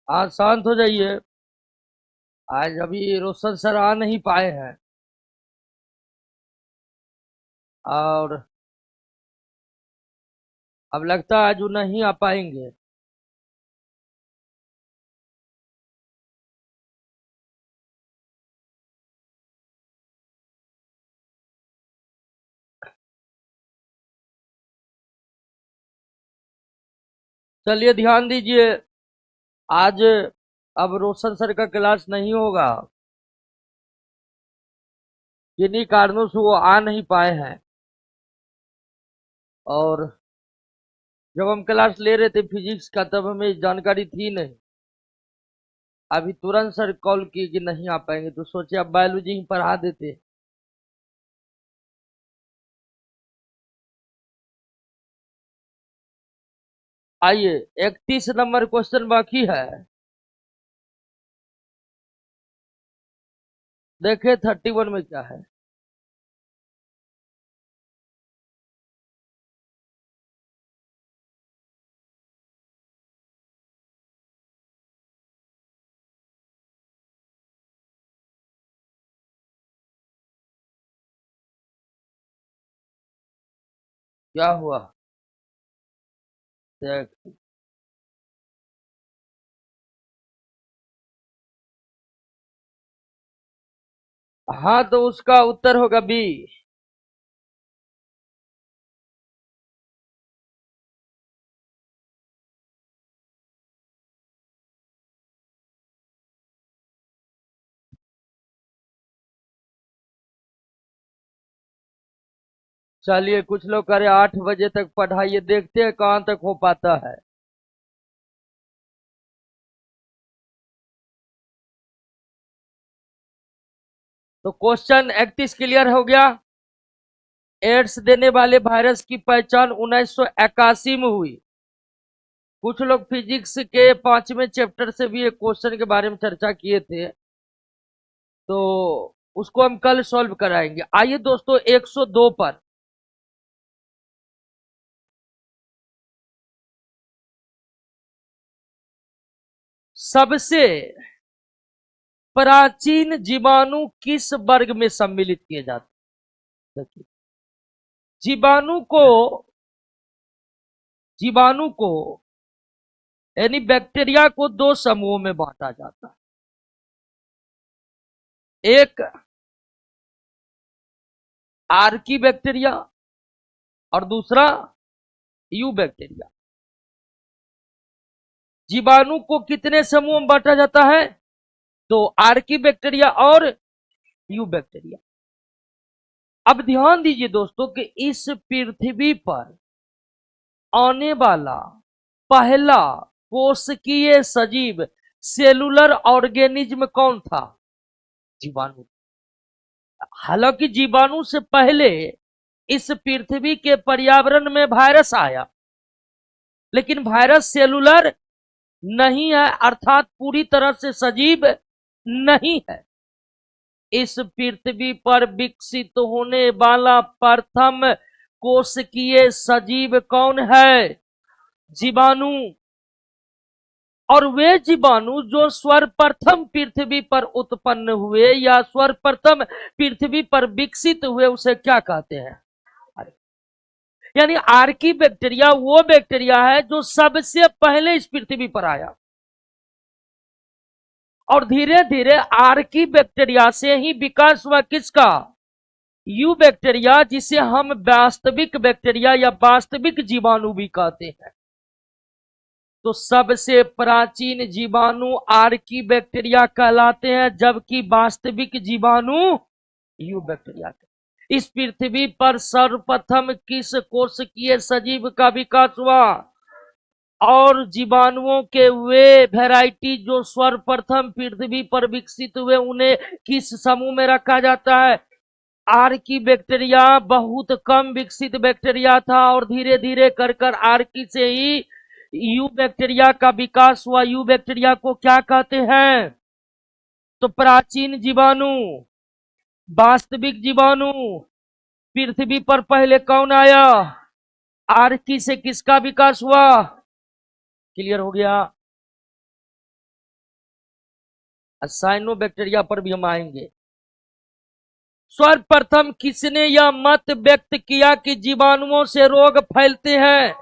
आज शांत हो जाइए। आज अभी रोशन सर आ नहीं पाए हैं और अब लगता है आज वो नहीं आ पाएंगे। चलिए ध्यान दीजिए। आज अब रोशन सर का क्लास नहीं होगा। किन्हीं कारणों से वो आ नहीं पाए हैं और जब हम क्लास ले रहे थे फिजिक्स का तब हमें जानकारी थी नहीं। अभी तुरंत सर कॉल किए कि नहीं आ पाएंगे तो सोचे अब बायोलॉजी ही पढ़ा देते। आइए, 31 नंबर क्वेश्चन बाकी है। देखे 31 में क्या है। क्या हुआ देख। हाँ तो उसका उत्तर होगा बी। चलिए कुछ लोग करे 8 बजे तक पढ़ाइए, देखते हैं कहां तक हो पाता है। तो क्वेश्चन 31 क्लियर हो गया। एड्स देने वाले वायरस की पहचान 1981 में हुई। कुछ लोग फिजिक्स के 5वें चैप्टर से भी एक क्वेश्चन के बारे में चर्चा किए थे, तो उसको हम कल सॉल्व कराएंगे। आइए दोस्तों 102 पर। सबसे प्राचीन जीवाणु किस वर्ग में सम्मिलित किए जाते हैं? देखिए, जीवाणु को जीवाणु को यानी बैक्टीरिया को दो समूहों में बांटा जाता है। एक आर्की बैक्टीरिया और दूसरा यू बैक्टीरिया। जीवाणु को कितने समूह में बांटा जाता है? तो आर्की बैक्टीरिया और यू बैक्टीरिया। अब ध्यान दीजिए दोस्तों कि इस पृथ्वी पर आने वाला पहला कोशिकीय सजीव सेलुलर ऑर्गेनिज्म कौन था? जीवाणु। हालांकि जीवाणु से पहले इस पृथ्वी के पर्यावरण में वायरस आया, लेकिन वायरस सेलुलर नहीं है, अर्थात पूरी तरह से सजीव नहीं है। इस पृथ्वी पर विकसित होने वाला प्रथम कोशिकीय सजीव कौन है? जीवाणु। और वे जीवाणु जो सर्वप्रथम पृथ्वी पर उत्पन्न हुए या सर्वप्रथम पृथ्वी पर विकसित हुए उसे क्या कहते हैं? यानी आर्की बैक्टीरिया वो बैक्टीरिया है जो सबसे पहले इस पृथ्वी पर आया और धीरे धीरे आर्की बैक्टीरिया से ही विकास हुआ किसका? यू बैक्टीरिया, जिसे हम वास्तविक बैक्टीरिया या वास्तविक जीवाणु भी कहते हैं। तो सबसे प्राचीन जीवाणु आर्की बैक्टीरिया कहलाते हैं, जबकि वास्तविक जीवाणु यू बैक्टीरिया। इस पृथ्वी पर सर्वप्रथम किस कोशिकीय सजीव का विकास हुआ? और जीवाणुओं के वे वैरायटी जो सर्वप्रथम पृथ्वी पर विकसित हुए उन्हें किस समूह में रखा जाता है? आर्की बैक्टीरिया बहुत कम विकसित बैक्टीरिया था और धीरे धीरे कर कर आर्की से ही यू बैक्टीरिया का विकास हुआ। यू बैक्टीरिया को क्या कहते हैं? तो प्राचीन जीवाणु, वास्तविक जीवाणु। पृथ्वी पर पहले कौन आया? आर्की से किसका विकास हुआ? क्लियर हो गया। साइनोबैक्टीरिया पर भी हम आएंगे। सर्वप्रथम किसने यह मत व्यक्त किया कि जीवाणुओं से रोग फैलते हैं?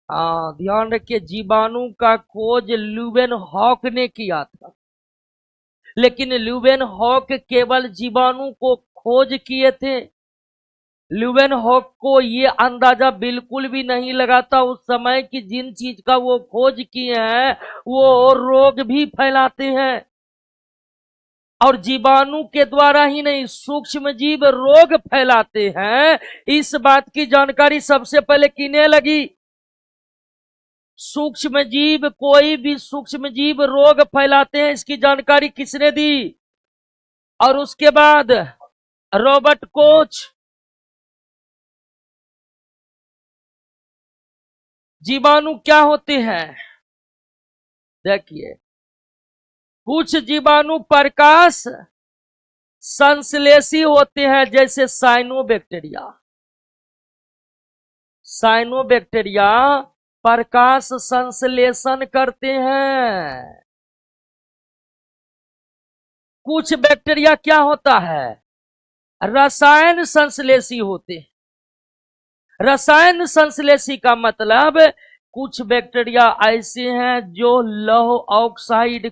ध्यान रखिए, जीवाणु का खोज ल्यूवेनहॉक ने किया था, लेकिन ल्यूवेनहॉक केवल जीवाणु को खोज किए थे। ल्यूवेनहॉक को ये अंदाजा बिल्कुल भी नहीं लगा था उस समय कि जिन चीज का वो खोज किए हैं वो रोग भी फैलाते हैं। और जीवाणु के द्वारा ही नहीं, सूक्ष्म जीव रोग फैलाते हैं। इस बात की जानकारी सबसे पहले किन्हें लगी? सूक्ष्म जीव, कोई भी सूक्ष्म जीव रोग फैलाते हैं, इसकी जानकारी किसने दी? और उसके बाद रॉबर्ट कोच। जीवाणु क्या होते हैं? देखिए, कुछ जीवाणु प्रकाश संश्लेषी होते हैं, जैसे साइनोबैक्टीरिया। साइनोबैक्टीरिया प्रकाश संश्लेषण करते हैं। कुछ बैक्टीरिया क्या होता है? रसायन संश्लेषी होते हैं। रसायन संश्लेषी का मतलब कुछ बैक्टीरिया ऐसे हैं जो लौह ऑक्साइड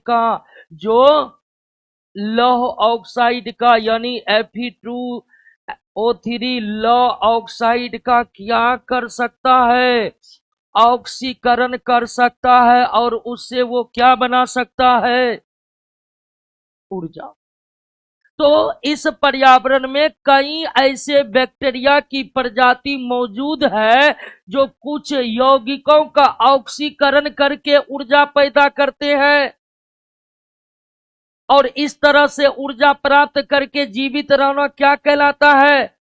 का यानी Fe2O3 लौह ऑक्साइड का क्या कर सकता है? ऑक्सीकरण कर सकता है, और उससे वो क्या बना सकता है? ऊर्जा। तो इस पर्यावरण में कई ऐसे बैक्टीरिया की प्रजाति मौजूद है जो कुछ यौगिकों का ऑक्सीकरण करके ऊर्जा पैदा करते हैं, और इस तरह से ऊर्जा प्राप्त करके जीवित रहना क्या कहलाता है?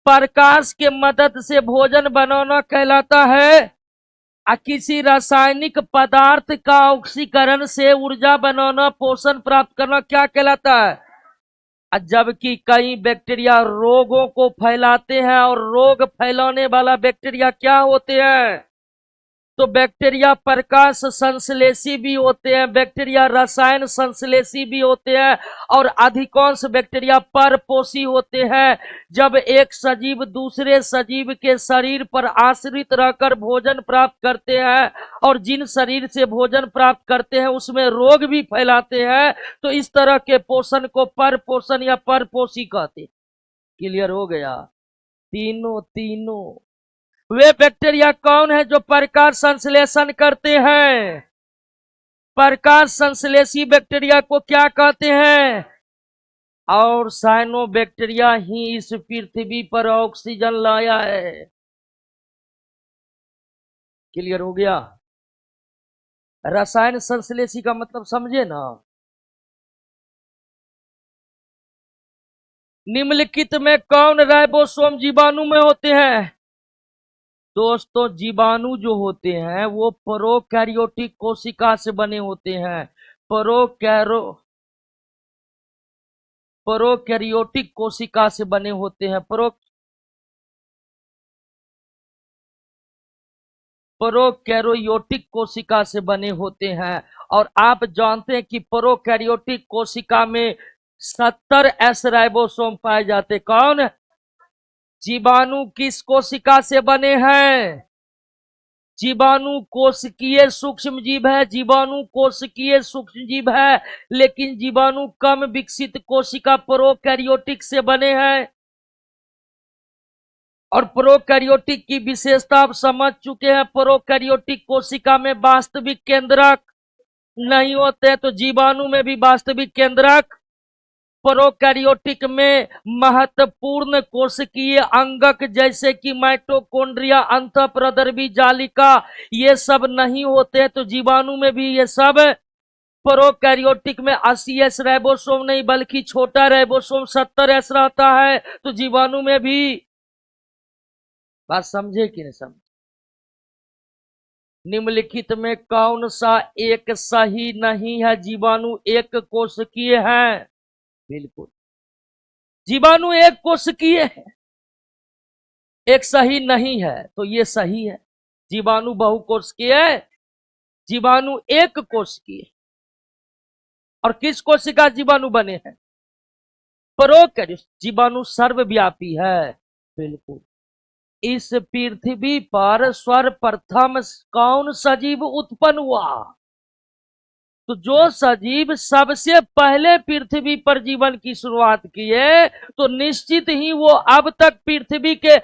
प्रकाश के मदद से भोजन बनाना कहलाता है। किसी रासायनिक पदार्थ का ऑक्सीकरण से ऊर्जा बनाना, पोषण प्राप्त करना क्या कहलाता है? जबकि कई बैक्टीरिया रोगों को फैलाते हैं, और रोग फैलाने वाला बैक्टीरिया क्या होते हैं? तो बैक्टीरिया प्रकाश संश्लेषी भी होते हैं, बैक्टीरिया रसायन संश्लेषी भी होते हैं, और अधिकांश बैक्टीरिया परपोषी होते हैं। जब एक सजीव दूसरे सजीव के शरीर पर आश्रित रहकर भोजन प्राप्त करते हैं, और जिन शरीर से भोजन प्राप्त करते हैं उसमें रोग भी फैलाते हैं, तो इस तरह के पोषण को परपोषण या परपोषी कहते हैं। क्लियर हो गया? तीनों तीनों वे बैक्टीरिया कौन है जो प्रकाश संश्लेषण करते हैं? प्रकाश संश्लेषी बैक्टीरिया को क्या कहते हैं? और साइनोबैक्टीरिया ही इस पृथ्वी पर ऑक्सीजन लाया है। क्लियर हो गया? रसायन संश्लेषी का मतलब समझे ना? निम्नलिखित में कौन राइबोसोम जीवाणु में होते हैं? दोस्तों, जीवाणु जो होते हैं वो प्रोकैरियोटिक कोशिका से बने होते हैं। प्रोकैरियोटिक कोशिका से बने होते हैं। प्रोकैरियोटिक कोशिका से बने होते हैं। और आप जानते हैं कि प्रोकैरियोटिक कोशिका में 70 एस राइबोसोम पाए जाते। कौन? जीवाणु किस कोशिका से बने हैं? जीवाणु कोशिकीय सूक्ष्म जीव है। जीवाणु कोशिकीय सूक्ष्म जीव है, लेकिन जीवाणु कम विकसित कोशिका प्रोकैरियोटिक से बने हैं। और प्रोकैरियोटिक की विशेषता आप समझ चुके हैं। प्रोकैरियोटिक कोशिका में वास्तविक केंद्रक नहीं होते, तो जीवाणु में भी वास्तविक केंद्रक। प्रोकैरियोटिक में महत्वपूर्ण कोशिकीय अंगक जैसे कि माइटोकॉन्ड्रिया, अंतःप्रदर्भी जालिका, ये सब नहीं होते, तो जीवाणु में भी ये सब। प्रोकैरियोटिक में 80 एस राइबोसोम नहीं बल्कि छोटा राइबोसोम 70 एस रहता है, तो जीवाणु में भी। बात समझे कि नहीं समझे? निम्नलिखित में कौन सा एक सही नहीं है? जीवाणु एक कोशिकीय है। बिल्कुल, जीवाणु एक कोशिकीय है। एक सही नहीं है तो ये सही है। जीवाणु बहुकोशिकीय है, जीवाणु एक कोशिकीय। और किस कोशिका जीवाणु बने हैं? प्रोकैरियोट। जीवाणु सर्वव्यापी है, बिल्कुल। इस पृथ्वी पर सर्वप्रथम कौन सजीव उत्पन्न हुआ? तो जो सजीव सबसे पहले पृथ्वी पर जीवन की शुरुआत किए, तो निश्चित ही वो अब तक पृथ्वी के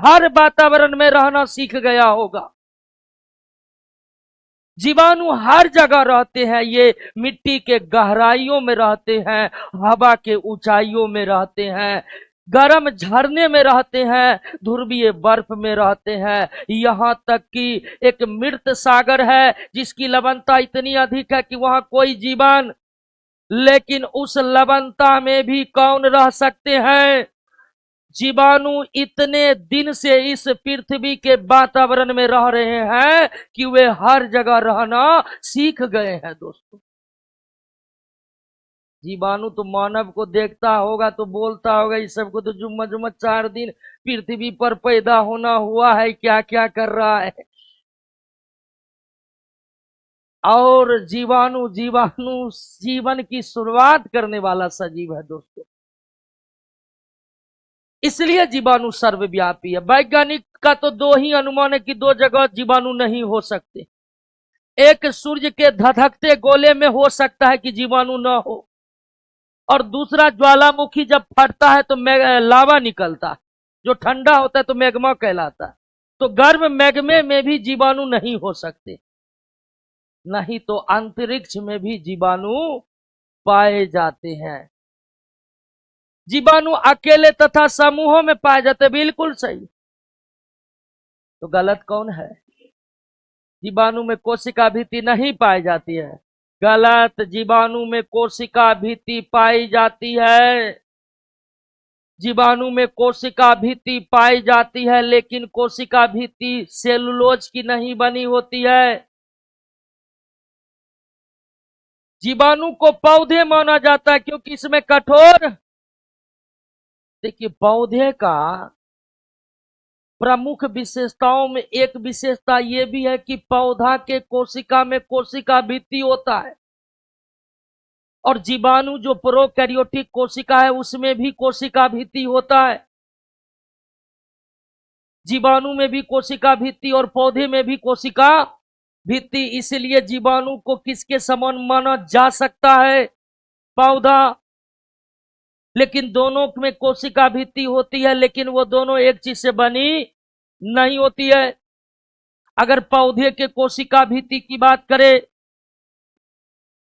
हर वातावरण में रहना सीख गया होगा। जीवाणु हर जगह रहते हैं, ये मिट्टी के गहराइयों में रहते हैं, हवा के ऊंचाइयों में रहते हैं, गर्म झरने में रहते हैं, ध्रुवीय बर्फ में रहते हैं, यहाँ तक कि एक मृत सागर है जिसकी लवणता इतनी अधिक है कि वहां कोई जीवन, लेकिन उस लवणता में भी कौन रह सकते हैं? जीवाणु इतने दिन से इस पृथ्वी के वातावरण में रह रहे हैं कि वे हर जगह रहना सीख गए हैं। दोस्तों, जीवाणु तो मानव को देखता होगा तो बोलता होगा, इस सबको तो जुम्मा जुम्मा 4 दिन पृथ्वी पर पैदा होना हुआ है, क्या क्या कर रहा है। और जीवाणु जीवाणु जीवन की शुरुआत करने वाला सजीव है दोस्तों, इसलिए जीवाणु सर्वव्यापी है। वैज्ञानिक का तो 2 ही अनुमान है कि 2 जगह जीवाणु नहीं हो सकते। एक सूर्य के धधकते गोले में हो सकता है कि जीवाणु न हो, और दूसरा ज्वालामुखी जब फटता है तो लावा निकलता है, जो ठंडा होता है तो मैग्मा कहलाता है। तो गर्म मैग्मे में भी जीवाणु नहीं हो सकते, नहीं तो अंतरिक्ष में भी जीवाणु पाए जाते हैं। जीवाणु अकेले तथा समूहों में पाए जाते, बिल्कुल सही। तो गलत कौन है? जीवाणु में कोशिका भित्ति नहीं पाई जाती है। गलत। जीवाणु में कोशिका भित्ति पाई जाती है। जीवाणु में कोशिका भित्ति पाई जाती है, लेकिन कोशिका भित्ति सेलुलोज की नहीं बनी होती है। जीवाणु को पौधे माना जाता है क्योंकि इसमें कठोर, देखिए पौधे का प्रमुख विशेषताओं में एक विशेषता यह भी है कि पौधा के कोशिका में कोशिका भित्ति होता है, और जीवाणु जो प्रोकैरियोटिक कोशिका है उसमें भी कोशिका भित्ति होता है। जीवाणु में भी कोशिका भित्ति और पौधे में भी कोशिका भित्ति, इसलिए जीवाणु को किसके समान माना जा सकता है? पौधा। लेकिन दोनों में कोशिका भित्ति होती है, लेकिन वो दोनों एक चीज से बनी नहीं होती है। अगर पौधे के कोशिका भित्ति की बात करें,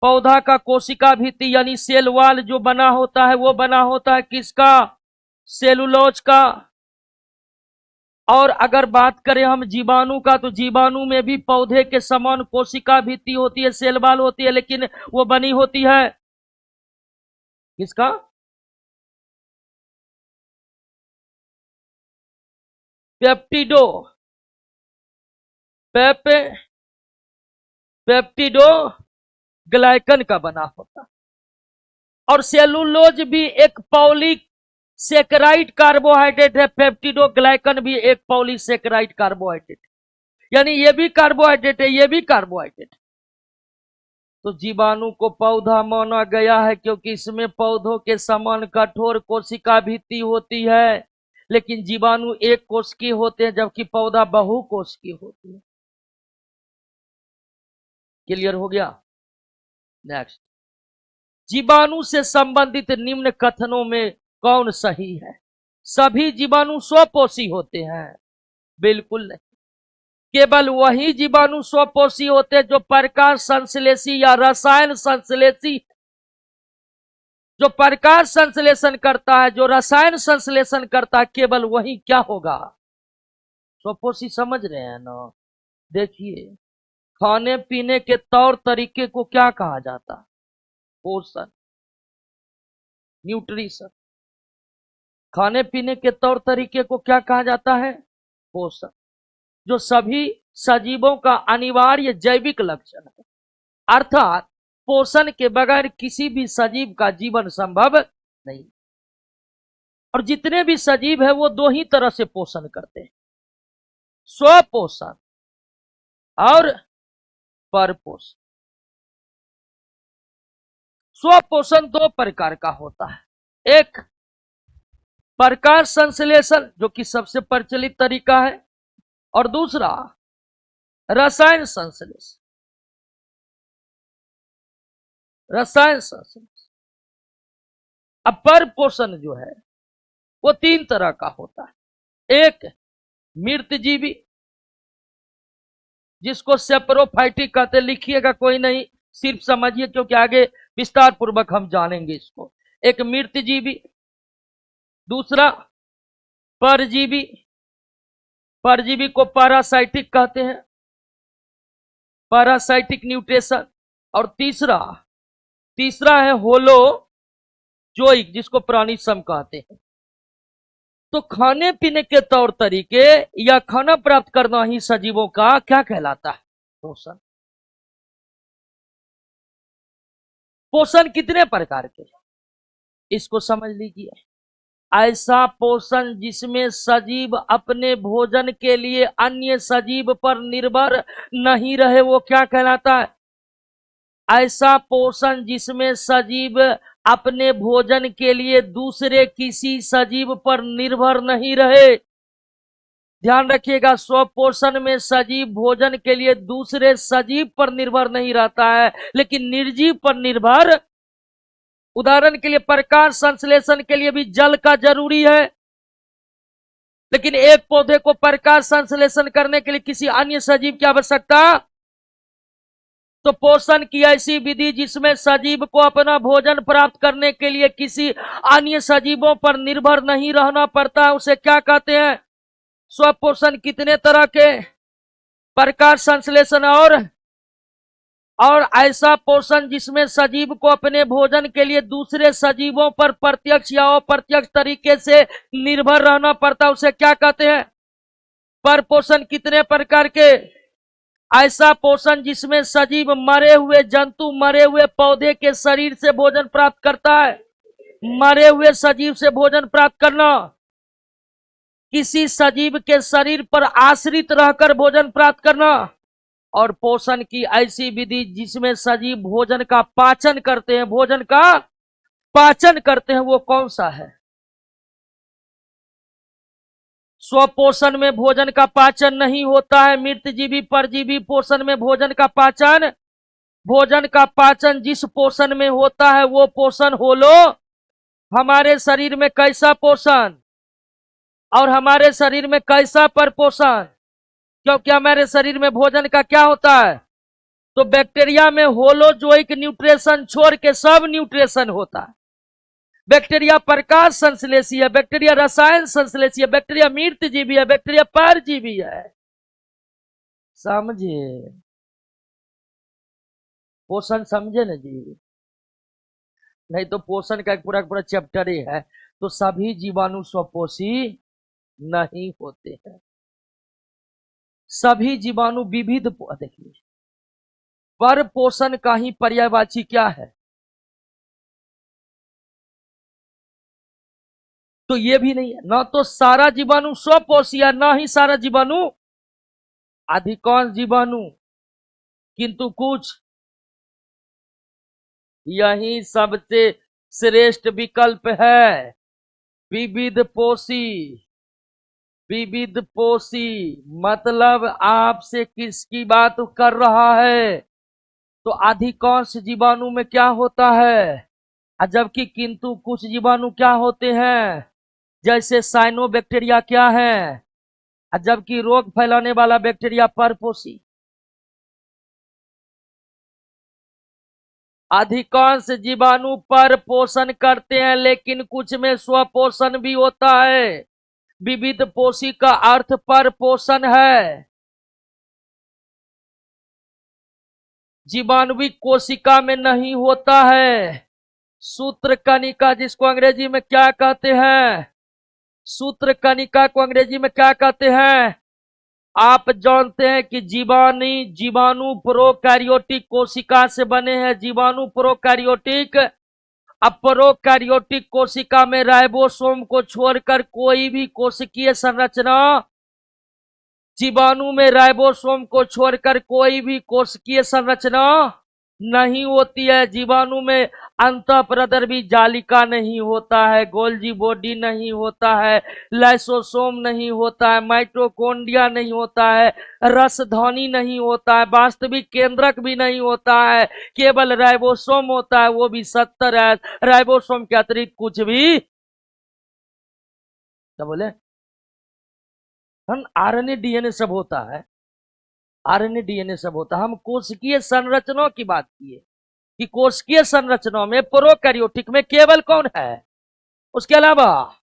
पौधा का कोशिका भित्ति यानी सेल वॉल जो बना होता है वो बना होता है किसका? सेलुलोज का। और अगर बात करें हम जीवाणु का, तो जीवाणु में भी पौधे के समान कोशिका भित्ति होती है, सेल वॉल होती है, लेकिन वो बनी होती है किसका? पेप्टिडो पेप्टिडो ग्लाइकन का बना होता। और सेलुलोज भी एक पॉलीसेकेराइड कार्बोहाइड्रेट है, पेप्टिडोग्लाइकन भी एक पॉलीसेकेराइड कार्बोहाइड्रेट, यानी ये भी कार्बोहाइड्रेट है, ये भी कार्बोहाइड्रेट। तो जीवाणु को पौधा माना गया है क्योंकि इसमें पौधों के समान कठोर कोशिका भित्ति होती है, लेकिन जीवाणु एक कोश के होते हैं जबकि पौधा बहुकोश की होती है। क्लियर हो गया? नेक्स्ट, जीवाणु से संबंधित निम्न कथनों में कौन सही है? सभी जीवाणु स्वपोषी होते हैं? बिल्कुल नहीं। केवल वही जीवाणु स्वपोषी होते हैं जो प्रकाश संश्लेषी या रसायन संश्लेषी, जो प्रकाश संश्लेषण करता है, जो रसायन संश्लेषण करता है, केवल वही क्या होगा? स्वपोषी। समझ रहे हैं ना? देखिए, खाने पीने के तौर तरीके को क्या कहा जाता है? पोषण, न्यूट्रिशन। खाने पीने के तौर तरीके को क्या कहा जाता है? पोषण, जो सभी सजीवों का अनिवार्य जैविक लक्षण है। अर्थात पोषण के बगैर किसी भी सजीव का जीवन संभव नहीं। और जितने भी सजीव है वो 2 ही तरह से पोषण करते हैं, स्वपोषण और परपोषण। स्वपोषण दो प्रकार का होता है। एक प्रकाश संश्लेषण जो कि सबसे प्रचलित तरीका है, और दूसरा रसायन संश्लेषण। रसायन संश्लेषण। अब परपोषण जो है वो तीन तरह का होता है। एक मृतजीवी जिसको सेप्रोफाइटिक कहते हैं, लिखिएगा कोई नहीं, सिर्फ समझिए क्योंकि आगे विस्तार पूर्वक हम जानेंगे इसको। एक मृतजीवी, दूसरा परजीवी, परजीवी को पैरासाइटिक कहते हैं, पैरासाइटिक न्यूट्रिशन, और तीसरा है होलोजोइक जिसको प्राणी सम कहते हैं। तो खाने पीने के तौर तरीके या खाना प्राप्त करना ही सजीवों का क्या कहलाता है? पोषण। पोषण कितने प्रकार के, इसको समझ लीजिए। ऐसा पोषण जिसमें सजीव अपने भोजन के लिए अन्य सजीव पर निर्भर नहीं रहे वो क्या कहलाता है? ऐसा पोषण जिसमें सजीव अपने भोजन के लिए दूसरे किसी सजीव पर निर्भर नहीं रहे। ध्यान रखिएगा, स्वपोषण में सजीव भोजन के लिए दूसरे सजीव पर निर्भर नहीं रहता है, लेकिन निर्जीव पर निर्भर। उदाहरण के लिए प्रकाश संश्लेषण के लिए भी जल का जरूरी है, लेकिन एक पौधे को प्रकाश संश्लेषण करने के लिए किसी अन्य सजीव की आवश्यकता। तो पोषण की ऐसी विधि जिसमें सजीव को अपना भोजन प्राप्त करने के लिए किसी अन्य सजीवों पर निर्भर नहीं रहना पड़ता, उसे क्या कहते हैं? स्वपोषण। कितने तरह के? प्रकाश संश्लेषण और ऐसा पोषण जिसमें सजीव को अपने भोजन के लिए दूसरे सजीवों पर प्रत्यक्ष या अप्रत्यक्ष तरीके से निर्भर रहना पड़ता, उसे क्या कहते हैं? परपोषण। कितने प्रकार के? ऐसा पोषण जिसमें सजीव मरे हुए जंतु, मरे हुए पौधे के शरीर से भोजन प्राप्त करता है। मरे हुए सजीव से भोजन प्राप्त करना, किसी सजीव के शरीर पर आश्रित रहकर भोजन प्राप्त करना। और पोषण की ऐसी विधि जिसमें सजीव भोजन का पाचन करते हैं, भोजन का पाचन करते हैं, वो कौन सा है? स्वपोषण में भोजन का पाचन नहीं होता है। मृतजीवी परजीवी पोषण में भोजन का पाचन जिस पोषण में होता है वो पोषण होलो। हमारे शरीर में कैसा पोषण और हमारे शरीर में कैसा परपोषण? क्योंकि हमारे शरीर में भोजन का क्या होता है? तो बैक्टीरिया में होलोजोइक न्यूट्रिशन छोड़ के सब न्यूट्रिशन होता है। बैक्टीरिया प्रकाश संश्लेषी है, बैक्टीरिया रसायन संश्लेषी है, बैक्टीरिया मृतजीवी है, बैक्टीरिया परजीवी है। समझे? पोषण समझे ना जी? नहीं तो पोषण का एक पूरा चैप्टर ही है। तो सभी जीवाणु स्वपोषी नहीं होते हैं, सभी जीवाणु विविध। देखिए, पर पोषण का ही पर्यायवाची क्या है? तो ये भी नहीं है, ना तो सारा जीवाणु स्वपोषी है, ना ही सारा जीवाणु, अधिकांश जीवाणु, किंतु कुछ। यही सबसे श्रेष्ठ विकल्प है विविध पोषी। विविध पोषी मतलब आपसे किसकी बात कर रहा है? तो अधिकांश जीवाणु में क्या होता है, जबकि किंतु कुछ जीवाणु क्या होते हैं? जैसे साइनोबैक्टीरिया क्या है, जबकि रोग फैलाने वाला बैक्टीरिया परपोषी। अधिकांश जीवाणु पर पोषण करते हैं, लेकिन कुछ में स्वपोषण भी होता है। विविध पोषी का अर्थ पर पोषण है। जीवाणुविक कोशिका में नहीं होता है। सूत्र कणिका जिसको अंग्रेजी में क्या कहते हैं? सूत्र कणिका को अंग्रेजी में क्या कहते हैं? आप जानते हैं कि जीवाणु प्रोकैरियोटिक कोशिका से बने हैं। जीवाणु प्रोकैरियोटिक। अब प्रोकैरियोटिक कोशिका में राइबोसोम को छोड़कर कोई भी कोशिकीय संरचना, जीवाणु में राइबोसोम को छोड़कर कोई भी कोशिकीय संरचना नहीं होती है। जीवाणु में अंतःप्रदर्भी जालिका नहीं होता है, गोल्जी बॉडी नहीं होता है, लाइसोसोम नहीं होता है, माइटोकॉन्ड्रिया नहीं होता है, रसधनी नहीं होता है, वास्तविक केंद्रक भी नहीं होता है, केवल राइबोसोम होता है, वो भी 70 है। राइबोसोम के अतिरिक्त कुछ भी, क्या बोले हम, आरएनए डीएनए सब होता है, आरएनए डीएनए सब होता है। हम कोशिकीय संरचनाओं की बात किए कि कोशिकीय संरचनाओं में प्रोकैरियोटिक में केवल कौन है, उसके अलावा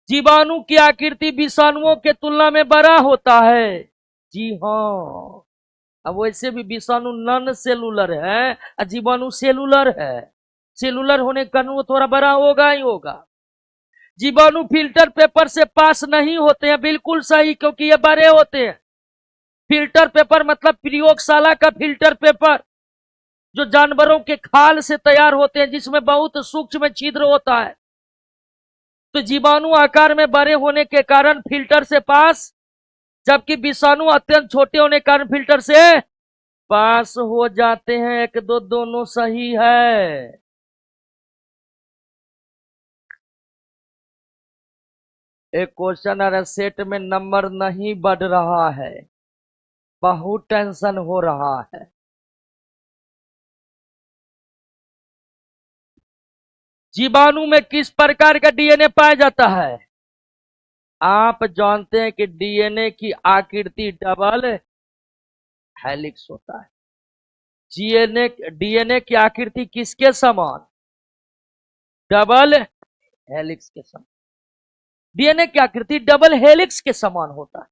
जीवाणु की आकृति विषाणुओं के तुलना में बड़ा होता है। जी हाँ, अब वैसे भी विषाणु नॉन सेलुलर है और जीवाणु सेलुलर है। सेलुलर होने के कारण वो थोड़ा बड़ा होगा ही होगा। जीवाणु फिल्टर पेपर से पास नहीं होते हैं, बिल्कुल सही, क्योंकि ये बड़े होते हैं। फिल्टर पेपर मतलब प्रयोगशाला का फिल्टर पेपर, जो जानवरों के खाल से तैयार होते हैं, जिसमें बहुत सूक्ष्म छिद्र होता है। तो जीवाणु आकार में बड़े होने के कारण फिल्टर से पास, जबकि विषाणु अत्यंत छोटे होने के कारण फिल्टर से पास हो जाते हैं। एक दो दोनों सही है। एक क्वेश्चन अरे सेट में नंबर नहीं बढ़ रहा है, बहुत टेंशन हो रहा है। जीवाणु में किस प्रकार का डीएनए पाया जाता है? आप जानते हैं कि डीएनए की आकृति डबल हेलिक्स होता है। डीएनए की आकृति किसके समान? डबल हेलिक्स के समान। डीएनए की आकृति डबल हेलिक्स के समान होता है।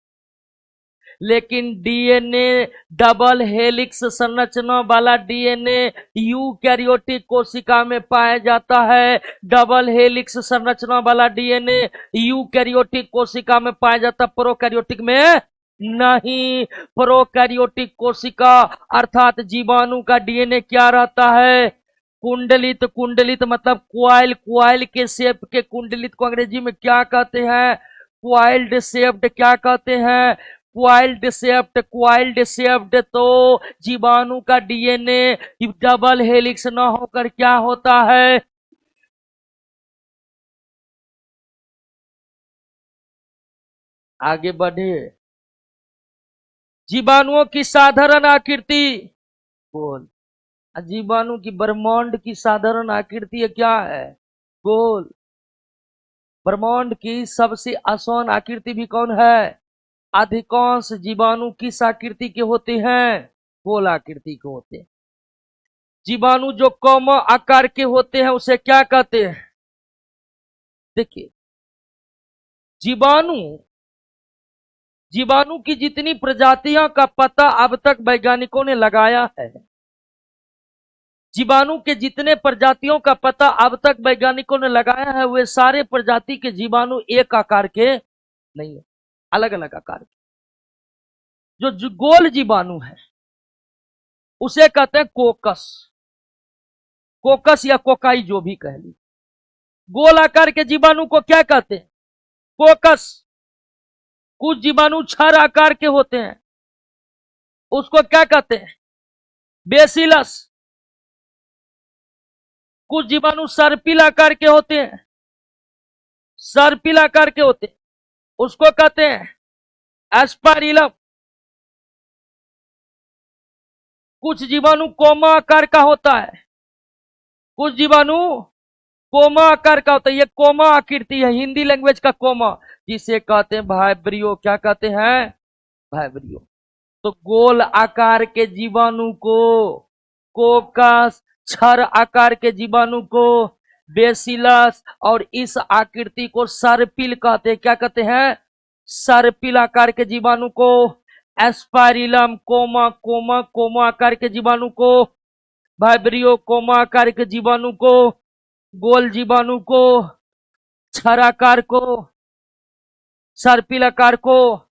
लेकिन डीएनए डबल हेलिक्स संरचना वाला डीएनए यूकैरियोटिक कोशिका में पाया जाता है। डबल हेलिक्स संरचना वाला डीएनए यूकैरियोटिक कोशिका में पाया जाता है, प्रोकैरियोटिक में नहीं। प्रोकैरियोटिक कोशिका अर्थात जीवाणु का डीएनए क्या रहता है? कुंडलित। कुंडलित मतलब क्वाइल, क्वाइल के शेप के कुंडलित को अंग्रेजी में क्या कहते हैं? Coiled shaped. क्या कहते हैं? Coiled shaped. Coiled shaped. तो जीवाणु का डीएनए डबल हेलिक्स ना होकर क्या होता है? आगे बढ़े। जीवाणुओं की साधारण आकृति गोल। जीवाणु की ब्रह्मांड की साधारण आकृति क्या है? गोल। ब्रह्मांड की सबसे आसान आकृति भी कौन है? अधिकांश जीवाणु किस आकृति के होते हैं? गोल आकृति के होते हैं। जीवाणु जो कौम आकार के होते हैं उसे क्या कहते हैं? देखिए, जीवाणु जीवाणु की जितनी प्रजातियों का पता अब तक वैज्ञानिकों ने लगाया है, जीवाणु के जितने प्रजातियों का पता अब तक वैज्ञानिकों ने लगाया है, वे सारे प्रजाति के जीवाणु एक आकार के नहीं है, अलग अलग आकार के। जो गोल जीवाणु है उसे कहते हैं कोकस। कोकस या कोकाई जो भी कह ली। गोल आकार के जीवाणु को क्या कहते हैं? कोकस। कुछ जीवाणु क्षर आकार के होते हैं, उसको क्या कहते हैं? बेसिलस। कुछ जीवाणु सर्पिल आकार के होते हैं, सर्पिल आकार के होते हैं, उसको कहते हैं एस्पारिलम। कुछ जीवाणु कोमा आकार का होता है, कुछ जीवाणु कोमा आकार का होता है। ये कोमा आकृति है, हिंदी लैंग्वेज का कोमा, जिसे कहते हैं वाइब्रियो। क्या कहते हैं? वाइब्रियो। तो गोल आकार के जीवाणु को कोकस, क्षर आकार के जीवाणु को बेसिलस, और इस आकृति को सर्पिल कहते हैं। क्या कहते हैं? सर्पिल आकार के जीवाणु को एस्पारिलम। कोमा कोमा कोमा आकार के जीवाणु को वाइब्रियो। कोमा आकार के जीवाणु को गोल, जीवाणु को क्षर आकार को सर्पिल आकार को।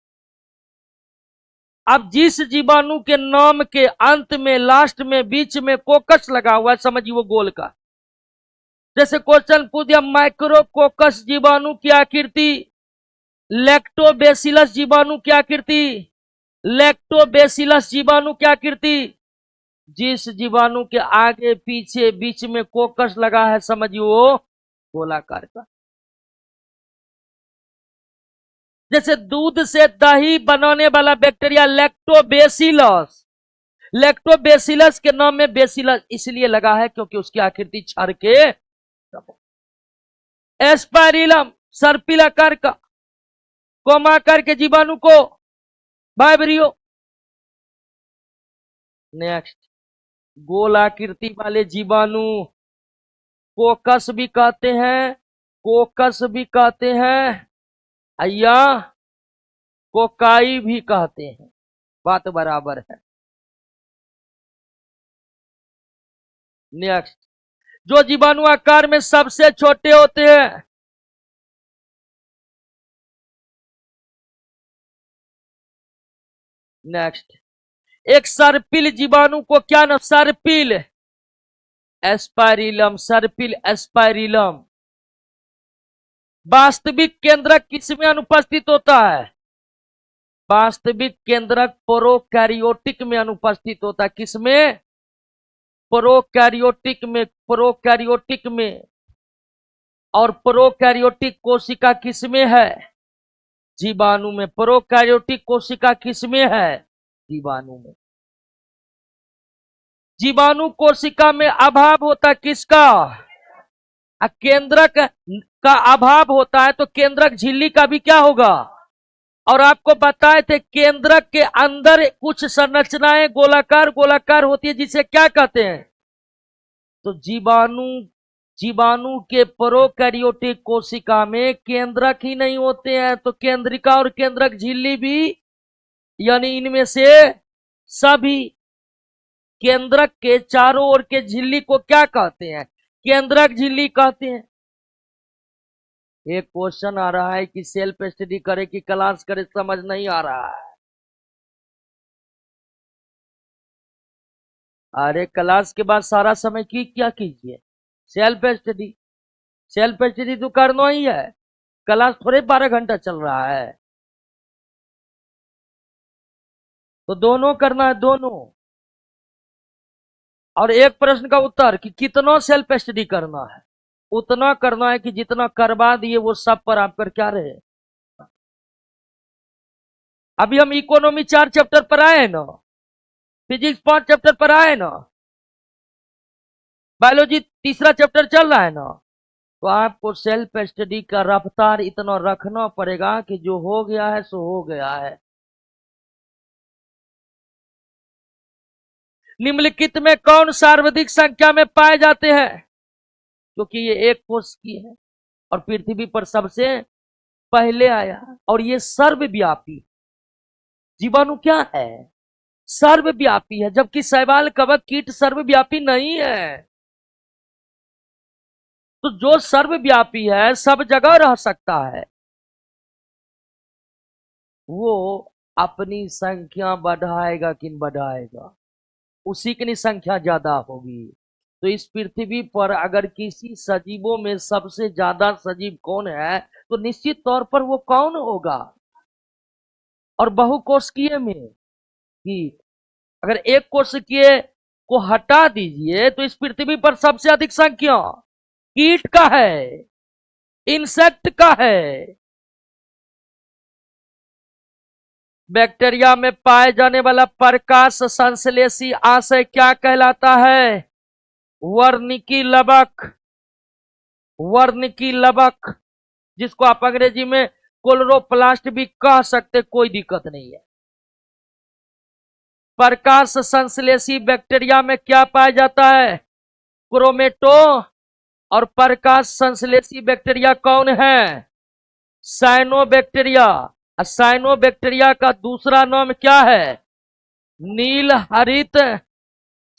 अब जिस जीवाणु के नाम के अंत में, लास्ट में, बीच में कोकस लगा हुआ है, समझिए वो गोल का। जैसे क्वेश्चन पूछ दिया माइक्रोकोकस जीवाणु की आकृति, लैक्टोबैसिलस जीवाणु की आकृति, लैक्टोबैसिलस जीवाणु की आकृति जिस जीवाणु के आगे पीछे बीच में कोकस लगा है, समझिए वो गोलाकार का। जैसे दूध से दही बनाने वाला बैक्टीरिया लैक्टोबैसिलस, लैक्टोबैसिलस के नाम में बेसिलस इसलिए लगा है क्योंकि उसकी आकृति क्षार के। एस्पाइरिलम सर्पिलाकार का, कोमाकार के जीवाणु को वाइब्रियो। नेक्स्ट, गोल आकृति वाले जीवाणु कोकस भी कहते हैं, कोकस भी कहते हैं या कोकाई भी कहते हैं, बात बराबर है। नेक्स्ट, जो जीवाणु आकार में सबसे छोटे होते हैं, नेक्स्ट, एक सर्पिल जीवाणु को क्या नाम, सर्पिल एस्पाइरिलम, सर्पिल एस्पाइरिलम। वास्तविक केंद्रक किसमें अनुपस्थित होता है, वास्तविक केंद्रक प्रोकैरियोटिक में अनुपस्थित होता है। किसमें, प्रोकैरियोटिक में, प्रोकैरियोटिक में। और प्रोकैरियोटिक कोशिका किसमें है, जीवाणु में। प्रोकैरियोटिक कोशिका किसमें है, जीवाणु में। जीवाणु कोशिका में अभाव होता है किसका, केंद्रक का अभाव होता है, तो केंद्रक झिल्ली का भी क्या होगा। और आपको बताए थे केंद्रक के अंदर कुछ संरचनाएं गोलाकार गोलाकार होती है, जिसे क्या कहते हैं। तो जीवाणु के प्रोकैरियोटिक कोशिका में केंद्रक ही नहीं होते हैं, तो केंद्रिका और केंद्रक झिल्ली भी, यानी इनमें से सभी केंद्रक के चारों ओर के झिल्ली को क्या कहते हैं, केंद्रक झिल्ली कहते हैं। एक क्वेश्चन आ रहा है कि सेल्फ स्टडी करे कि क्लास करे, समझ नहीं आ रहा है। अरे क्लास के बाद सारा समय की क्या कीजिए, सेल्फ स्टडी। सेल्फ स्टडी तो करना ही है, क्लास थोड़े 12 घंटा चल रहा है, तो दोनों करना है, दोनों। और एक प्रश्न का उत्तर कि कितना सेल्फ स्टडी करना है, उतना करना है कि जितना करवा दिए वो सब पर आप कर क्या रहे। अभी हम इकोनॉमी 4 चैप्टर पर आए ना, फिजिक्स 5 चैप्टर पर आए ना, बायोलॉजी 3रा चैप्टर चल रहा है ना, तो आपको सेल्फ स्टडी का रफ्तार इतना रखना पड़ेगा कि जो हो गया है सो हो गया है। निम्नलिखित में कौन सर्वाधिक संख्या में पाए जाते हैं, क्योंकि ये एक कोष की है और पृथ्वी पर सबसे पहले आया, और ये सर्वव्यापी जीवाणु क्या है, सर्वव्यापी है, जबकि शैवाल कवक कीट सर्वव्यापी नहीं है। तो जो सर्वव्यापी है, सब जगह रह सकता है, वो अपनी संख्या बढ़ाएगा कि बढ़ाएगा, उसी की संख्या ज्यादा होगी। तो इस पृथ्वी पर अगर किसी सजीवों में सबसे ज्यादा सजीव कौन है, तो निश्चित तौर पर वो कौन होगा। और बहुकोशिकीय में कीट, अगर एक कोशिकीय को हटा दीजिए तो इस पृथ्वी पर सबसे अधिक संख्या कीट का है, इंसेक्ट का है। बैक्टीरिया में पाए जाने वाला प्रकाश संश्लेषी आशय क्या कहलाता है, वर्निकी लवक, वर्निकी लवक, जिसको आप अंग्रेजी में क्लोरोप्लास्ट भी कह सकते, कोई दिक्कत नहीं है। प्रकाश संश्लेषी बैक्टीरिया में क्या पाया जाता है, क्रोमेटो। और प्रकाश संश्लेषी बैक्टीरिया कौन है, साइनोबैक्टीरिया। साइनोबैक्टीरिया का दूसरा नाम क्या है, नील हरित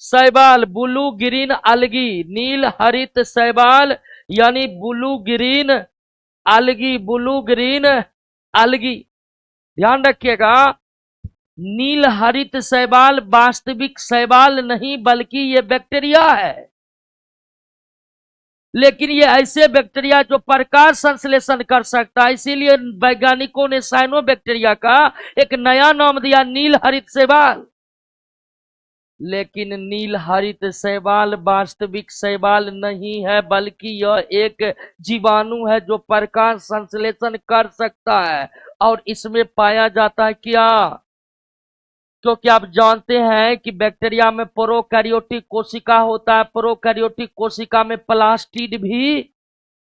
शैवाल, ब्लू ग्रीन अलगी, नील हरित शैवाल यानी ब्लू ग्रीन अलगी, ब्लू ग्रीन अलगी। ध्यान रखिएगा, नील हरित शैवाल वास्तविक शैवाल नहीं बल्कि ये बैक्टीरिया है, लेकिन ये ऐसे बैक्टीरिया जो प्रकाश संश्लेषण कर सकता है, इसीलिए वैज्ञानिकों ने साइनोबैक्टीरिया का एक नया नाम दिया, नील हरित शैवाल। लेकिन नील हरित शैवाल वास्तविक शैवाल नहीं है, बल्कि यह एक जीवाणु है जो प्रकाश संश्लेषण कर सकता है। और इसमें पाया जाता है क्या? क्योंकि आप जानते हैं कि बैक्टीरिया में प्रोकैरियोटिक कोशिका होता है, प्रोकैरियोटिक कोशिका में प्लास्टिड भी,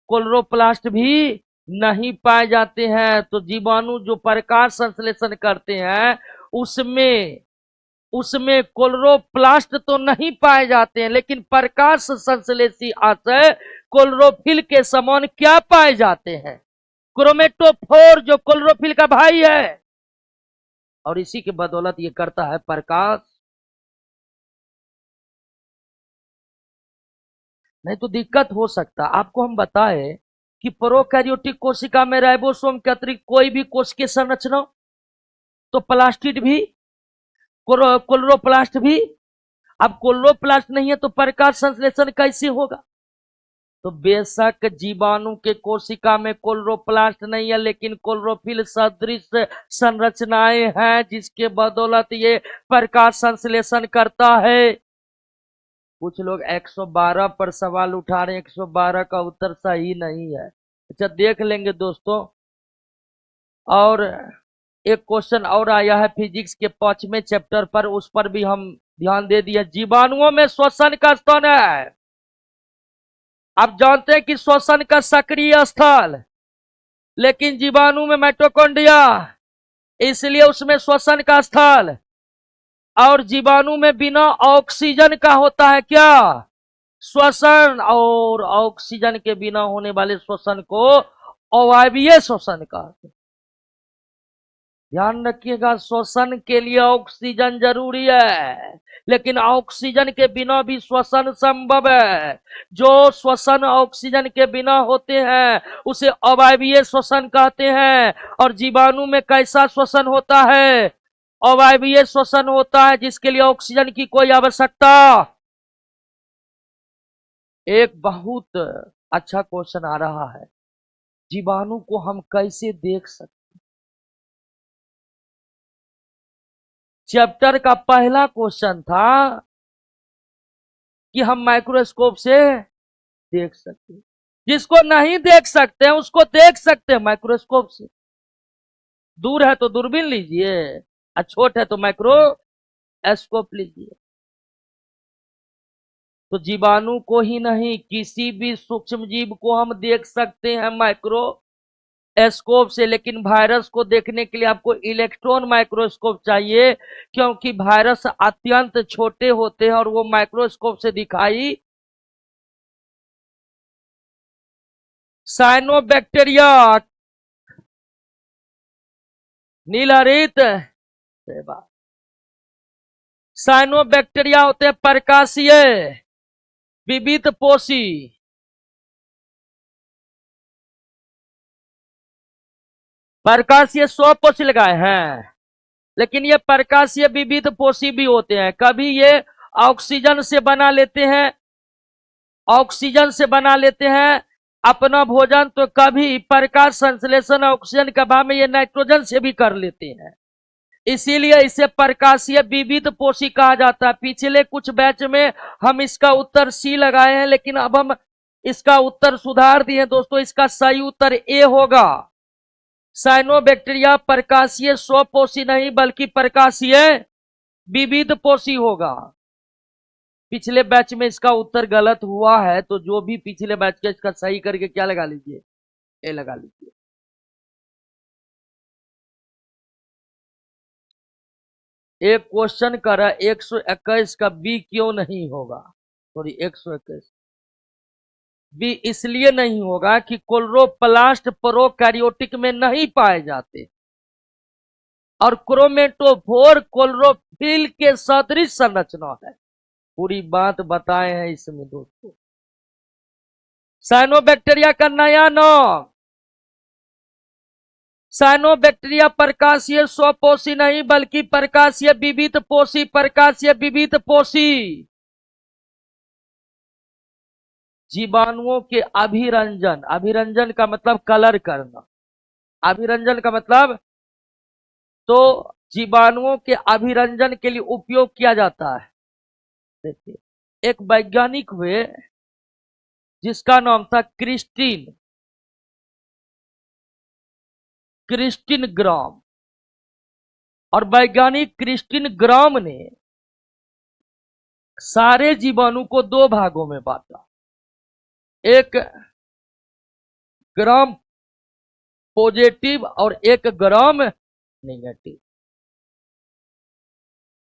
क्लोरोप्लास्ट भी नहीं पाए जाते हैं। तो जीवाणु जो प्रकाश संश्लेषण करते हैं उसमें उसमें क्लोरोप्लास्ट तो नहीं पाए जाते हैं, लेकिन प्रकाश संश्लेषी आशय क्लोरोफिल के समान क्या पाए जाते हैं? क्रोमेटोफोर, जो क्लोरोफिल का भाई है। और इसी के बदौलत ये करता है प्रकाश। नहीं तो दिक्कत हो सकता। आपको हम बताए कि प्रोकैरियोटिक कोशिका में राइबोसोम के अतिरिक्त कोई भी कोशिकीय संरचना, तो प्लास्टिड भी, क्लोरोप्लास्ट भी। अब क्लोरोप्लास्ट नहीं है तो प्रकाश संश्लेषण कैसे होगा? तो बेशक जीवाणु के कोशिका में क्लोरोप्लास्ट नहीं है, लेकिन क्लोरोफिल सदृश संरचनाएं हैं जिसके बदौलत ये प्रकाश संश्लेषण करता है। कुछ लोग 112 पर सवाल उठा रहे हैं, 112 का उत्तर सही नहीं है। अच्छा, देख लेंगे दोस्तों। और एक क्वेश्चन और आया है फिजिक्स के 5वें चैप्टर पर, उस पर भी हम ध्यान दे दिया। जीवाणुओं में श्वसन का स्थान है। आप जानते हैं कि श्वसन का सक्रिय स्थल, लेकिन जीवाणु में माइटोकॉन्ड्रिया, इसलिए उसमें श्वसन का स्थल। और जीवाणु में बिना ऑक्सीजन का होता है क्या? श्वसन। और ऑक्सीजन के बिना होने वाले श्वसन को अवायवीय श्वसन कहते हैं। ध्यान रखिएगा, श्वसन के लिए ऑक्सीजन जरूरी है, लेकिन ऑक्सीजन के बिना भी श्वसन संभव है। जो श्वसन ऑक्सीजन के बिना होते हैं उसे अवायवीय श्वसन कहते हैं। और जीवाणु में कैसा श्वसन होता है? अवायवीय श्वसन होता है, जिसके लिए ऑक्सीजन की कोई आवश्यकता। एक बहुत अच्छा क्वेश्चन आ रहा है, जीवाणु को हम कैसे देख सकते? चैप्टर का पहला क्वेश्चन था कि हम माइक्रोस्कोप से देख सकते हैं। जिसको नहीं देख सकते हैं उसको देख सकते हैं माइक्रोस्कोप से। दूर है तो दूरबीन लीजिए, और छोट है तो माइक्रोस्कोप लीजिए। तो जीवाणु को ही नहीं, किसी भी सूक्ष्म जीव को हम देख सकते हैं माइक्रोस्कोप से। लेकिन वायरस को देखने के लिए आपको इलेक्ट्रॉन माइक्रोस्कोप चाहिए, क्योंकि वायरस अत्यंत छोटे होते हैं और वो माइक्रोस्कोप से दिखाई। साइनोबैक्टीरिया, नीलहरित साइनोबैक्टीरिया होते हैं प्रकाशीय विविध पोषी। प्रकाशीय स्वपोषी लगाए हैं, लेकिन ये प्रकाशीय विविध पोषी भी होते हैं। कभी ये ऑक्सीजन से बना लेते हैं, अपना भोजन, तो कभी प्रकाश संश्लेषण ऑक्सीजन के अभाव में ये नाइट्रोजन से भी कर लेते हैं। इसीलिए इसे प्रकाशीय विविध पोषी कहा जाता है। पिछले कुछ बैच में हम इसका उत्तर सी लगाए हैं, लेकिन अब हम इसका उत्तर सुधार दिए दोस्तों। इसका सही उत्तर ए होगा। साइनोबैक्टीरिया प्रकाशीय स्वपोषी नहीं बल्कि प्रकाशीय विविध पोषी होगा। पिछले बैच में इसका उत्तर गलत हुआ है, तो जो भी पिछले बैच का इसका सही करके क्या लगा लीजिए? ए लगा लीजिए। एक क्वेश्चन कर 121 का बी क्यों नहीं होगा? सॉरी, 121 बी इसलिए नहीं होगा कि क्लोरोप्लास्ट प्रोकैरियोटिक में नहीं पाए जाते, और क्रोमेटोफोर क्लोरोफिल के सदृश संरचना है। पूरी बात बताए हैं इसमें दोस्तों। साइनोबैक्टीरिया का नया नाम, साइनोबैक्टीरिया प्रकाशीय स्वपोषी नहीं बल्कि प्रकाशीय विविध पोषी, प्रकाशीय विविध पोषी। जीवाणुओं के अभिरंजन, अभिरंजन का मतलब कलर करना, अभिरंजन का मतलब, तो जीवाणुओं के अभिरंजन के लिए उपयोग किया जाता है करते थे। एक वैज्ञानिक हुए जिसका नाम था क्रिस्टिन ग्राम। और वैज्ञानिक क्रिस्टिन ग्राम ने सारे जीवाणु को दो भागों में बांटा। एक ग्राम पॉजिटिव और एक ग्राम नेगेटिव।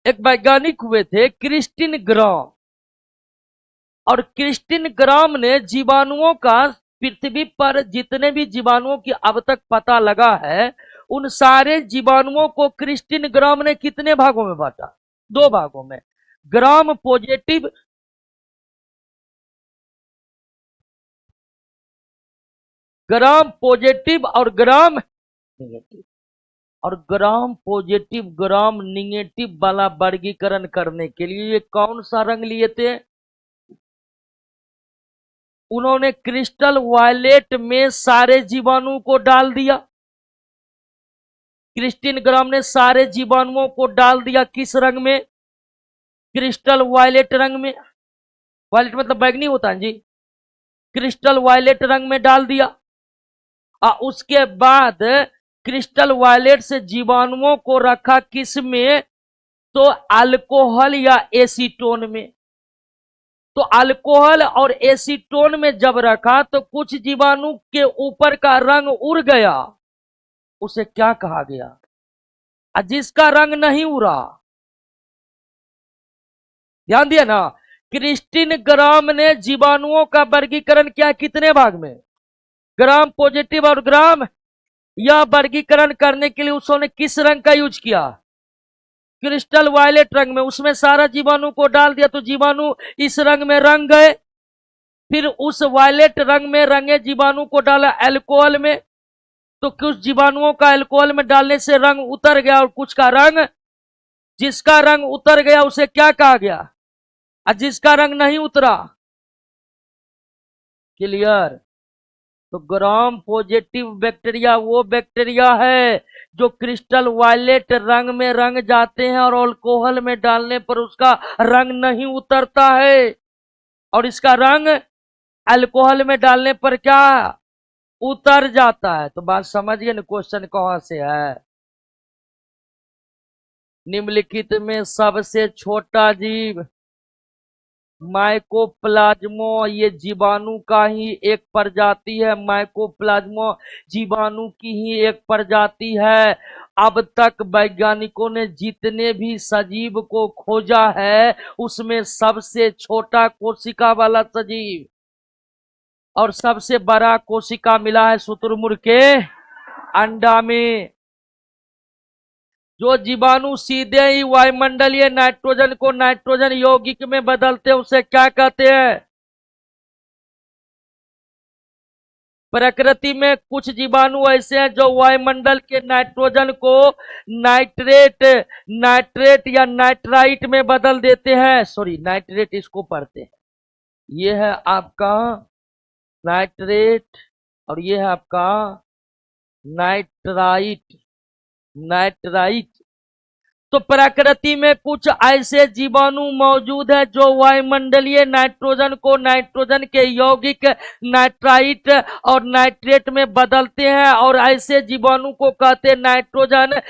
एक वैज्ञानिक हुए थे क्रिस्टिन ग्राम, और क्रिस्टिन ग्राम ने जीवाणुओं का, पृथ्वी पर जितने भी जीवाणुओं की अब तक पता लगा है, उन सारे जीवाणुओं को क्रिस्टिन ग्राम ने कितने भागों में बांटा? दो भागों में, ग्राम पॉजिटिव और ग्राम निगेटिव। और ग्राम पॉजिटिव ग्राम निगेटिव वाला वर्गीकरण करने के लिए ये कौन सा रंग लिए थे? उन्होंने क्रिस्टल वायलेट में सारे जीवाणुओं को डाल दिया। क्रिस्टिन ग्राम ने सारे जीवाणुओं को डाल दिया किस रंग में? क्रिस्टल वायलेट रंग में। वायलेट मतलब बैगनी होता है जी। क्रिस्टल वायलेट रंग में डाल दिया। और उसके बाद क्रिस्टल वायलेट से जीवाणुओं को रखा किस में? तो अल्कोहल या एसीटोन में। तो अल्कोहल और एसीटोन में जब रखा तो कुछ जीवाणु के ऊपर का रंग उड़ गया, उसे क्या कहा गया? जिसका रंग नहीं उड़ा, ध्यान दिया ना, क्रिस्टिन ग्राम ने जीवाणुओं का वर्गीकरण किया कितने भाग में? ग्राम पॉजिटिव और ग्राम। यह वर्गीकरण करने के लिए उसने किस रंग का यूज किया? क्रिस्टल वायलेट रंग में। उसमें सारा जीवाणु को डाल दिया तो जीवाणु इस रंग में रंग गए। फिर उस वायलेट रंग में रंगे जीवाणु को डाला अल्कोहल में, तो कुछ जीवाणुओं का अल्कोहल में डालने से रंग उतर गया, और कुछ का रंग, जिसका रंग उतर गया उसे क्या कहा गया? और जिसका रंग नहीं उतरा? क्लियर? तो ग्राम पॉजिटिव बैक्टीरिया वो बैक्टीरिया है जो क्रिस्टल वायलेट रंग में रंग जाते हैं और अल्कोहल में डालने पर उसका रंग नहीं उतरता है, और इसका रंग अल्कोहल में डालने पर क्या? उतर जाता है। तो बात समझिए ना, क्वेश्चन कहां से है? निम्नलिखित में सबसे छोटा जीव माइकोप्लाज्मो, ये जीवाणु का ही एक प्रजाति है। माइकोप्लाज्मो जीवाणु की ही एक प्रजाति है। अब तक वैज्ञानिकों ने जितने भी सजीव को खोजा है उसमें सबसे छोटा कोशिका वाला सजीव और सबसे बड़ा कोशिका मिला है शुतुरमुर्ग के अंडा में। जो जीवाणु सीधे ही वायुमंडलीय नाइट्रोजन को नाइट्रोजन यौगिक में बदलते हैं उसे क्या कहते हैं? प्रकृति में कुछ जीवाणु ऐसे हैं जो वायुमंडल के नाइट्रोजन को नाइट्रेट या नाइट्राइट में बदल देते हैं। सॉरी, नाइट्रेट इसको पढ़ते हैं। ये है आपका नाइट्रेट और ये है आपका नाइट्राइट। तो प्रकृति में कुछ ऐसे जीवाणु मौजूद है जो वायुमंडलीय नाइट्रोजन को नाइट्रोजन के यौगिक नाइट्राइट और नाइट्रेट में बदलते हैं, और ऐसे जीवाणु को कहते हैं नाइट्रोजन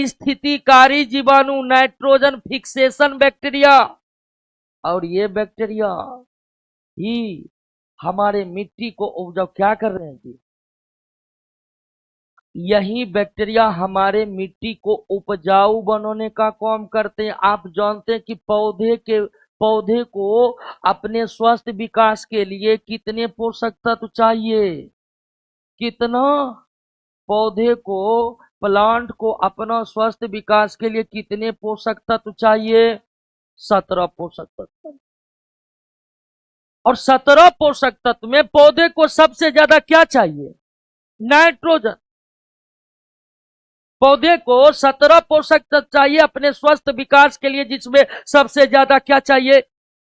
स्थितिकारी जीवाणु, नाइट्रोजन फिक्सेशन बैक्टीरिया। और ये बैक्टीरिया ही हमारे मिट्टी को उपजाऊ क्या कर रहे हैं जी? यही बैक्टीरिया हमारे मिट्टी को उपजाऊ बनाने का काम करते हैं। आप जानते हैं कि पौधे को अपने स्वस्थ विकास के लिए कितने पोषक तत्व चाहिए? कितना? पौधे को, प्लांट को अपना स्वस्थ विकास के लिए कितने पोषक तत्व चाहिए? 17 पोषक तत्व। और 17 पोषक तत्व में पौधे को सबसे ज्यादा क्या चाहिए? नाइट्रोजन। पौधे को 17 पोषक तत्व चाहिए अपने स्वस्थ विकास के लिए, जिसमें सबसे ज्यादा क्या चाहिए?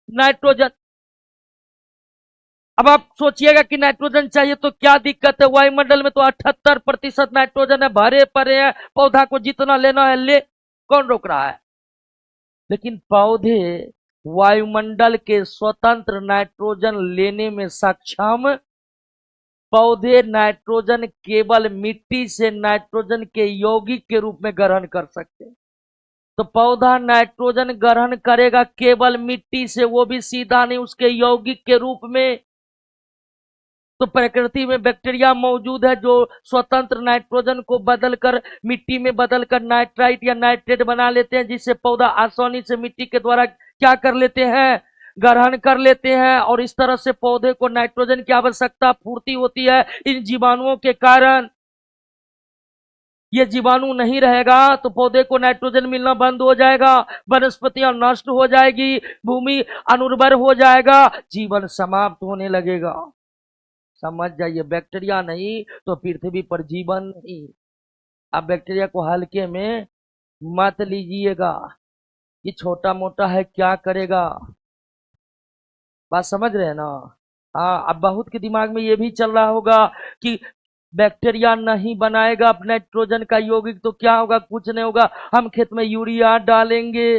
नाइट्रोजन। अब आप सोचिएगा कि नाइट्रोजन चाहिए तो क्या दिक्कत है? वायुमंडल में तो 78% नाइट्रोजन है, भरे पड़े हैं, पौधा को जितना लेना है ले, कौन रोक रहा है? लेकिन पौधे वायुमंडल के स्वतंत्र नाइट्रोजन लेने में सक्षम। पौधे नाइट्रोजन केवल मिट्टी से नाइट्रोजन के यौगिक के रूप में ग्रहण कर सकते हैं। तो पौधा नाइट्रोजन ग्रहण करेगा केवल मिट्टी से, वो भी सीधा नहीं, उसके यौगिक के रूप में। तो प्रकृति में बैक्टीरिया मौजूद है जो स्वतंत्र नाइट्रोजन को बदलकर मिट्टी में बदलकर नाइट्राइट या नाइट्रेट बना लेते हैं, जिससे पौधा आसानी से मिट्टी के द्वारा क्या कर लेते हैं, ग्रहण कर लेते हैं। और इस तरह से पौधे को नाइट्रोजन की आवश्यकता पूर्ति होती है इन जीवाणुओं के कारण। ये जीवाणु नहीं रहेगा तो पौधे को नाइट्रोजन मिलना बंद हो जाएगा, वनस्पतियां नष्ट हो जाएगी, भूमि अनुर्वर हो जाएगा, जीवन समाप्त होने लगेगा। समझ जाइए, बैक्टीरिया नहीं तो पृथ्वी पर जीवन नहीं। अब बैक्टीरिया को हल्के में मत लीजिएगा, ये छोटा मोटा है, क्या करेगा। बात समझ रहे हैं ना। हाँ, अब बहुत के दिमाग में ये भी चल रहा होगा कि बैक्टीरिया नहीं बनाएगा नाइट्रोजन का यौगिक तो क्या होगा, कुछ नहीं होगा, हम खेत में यूरिया डालेंगे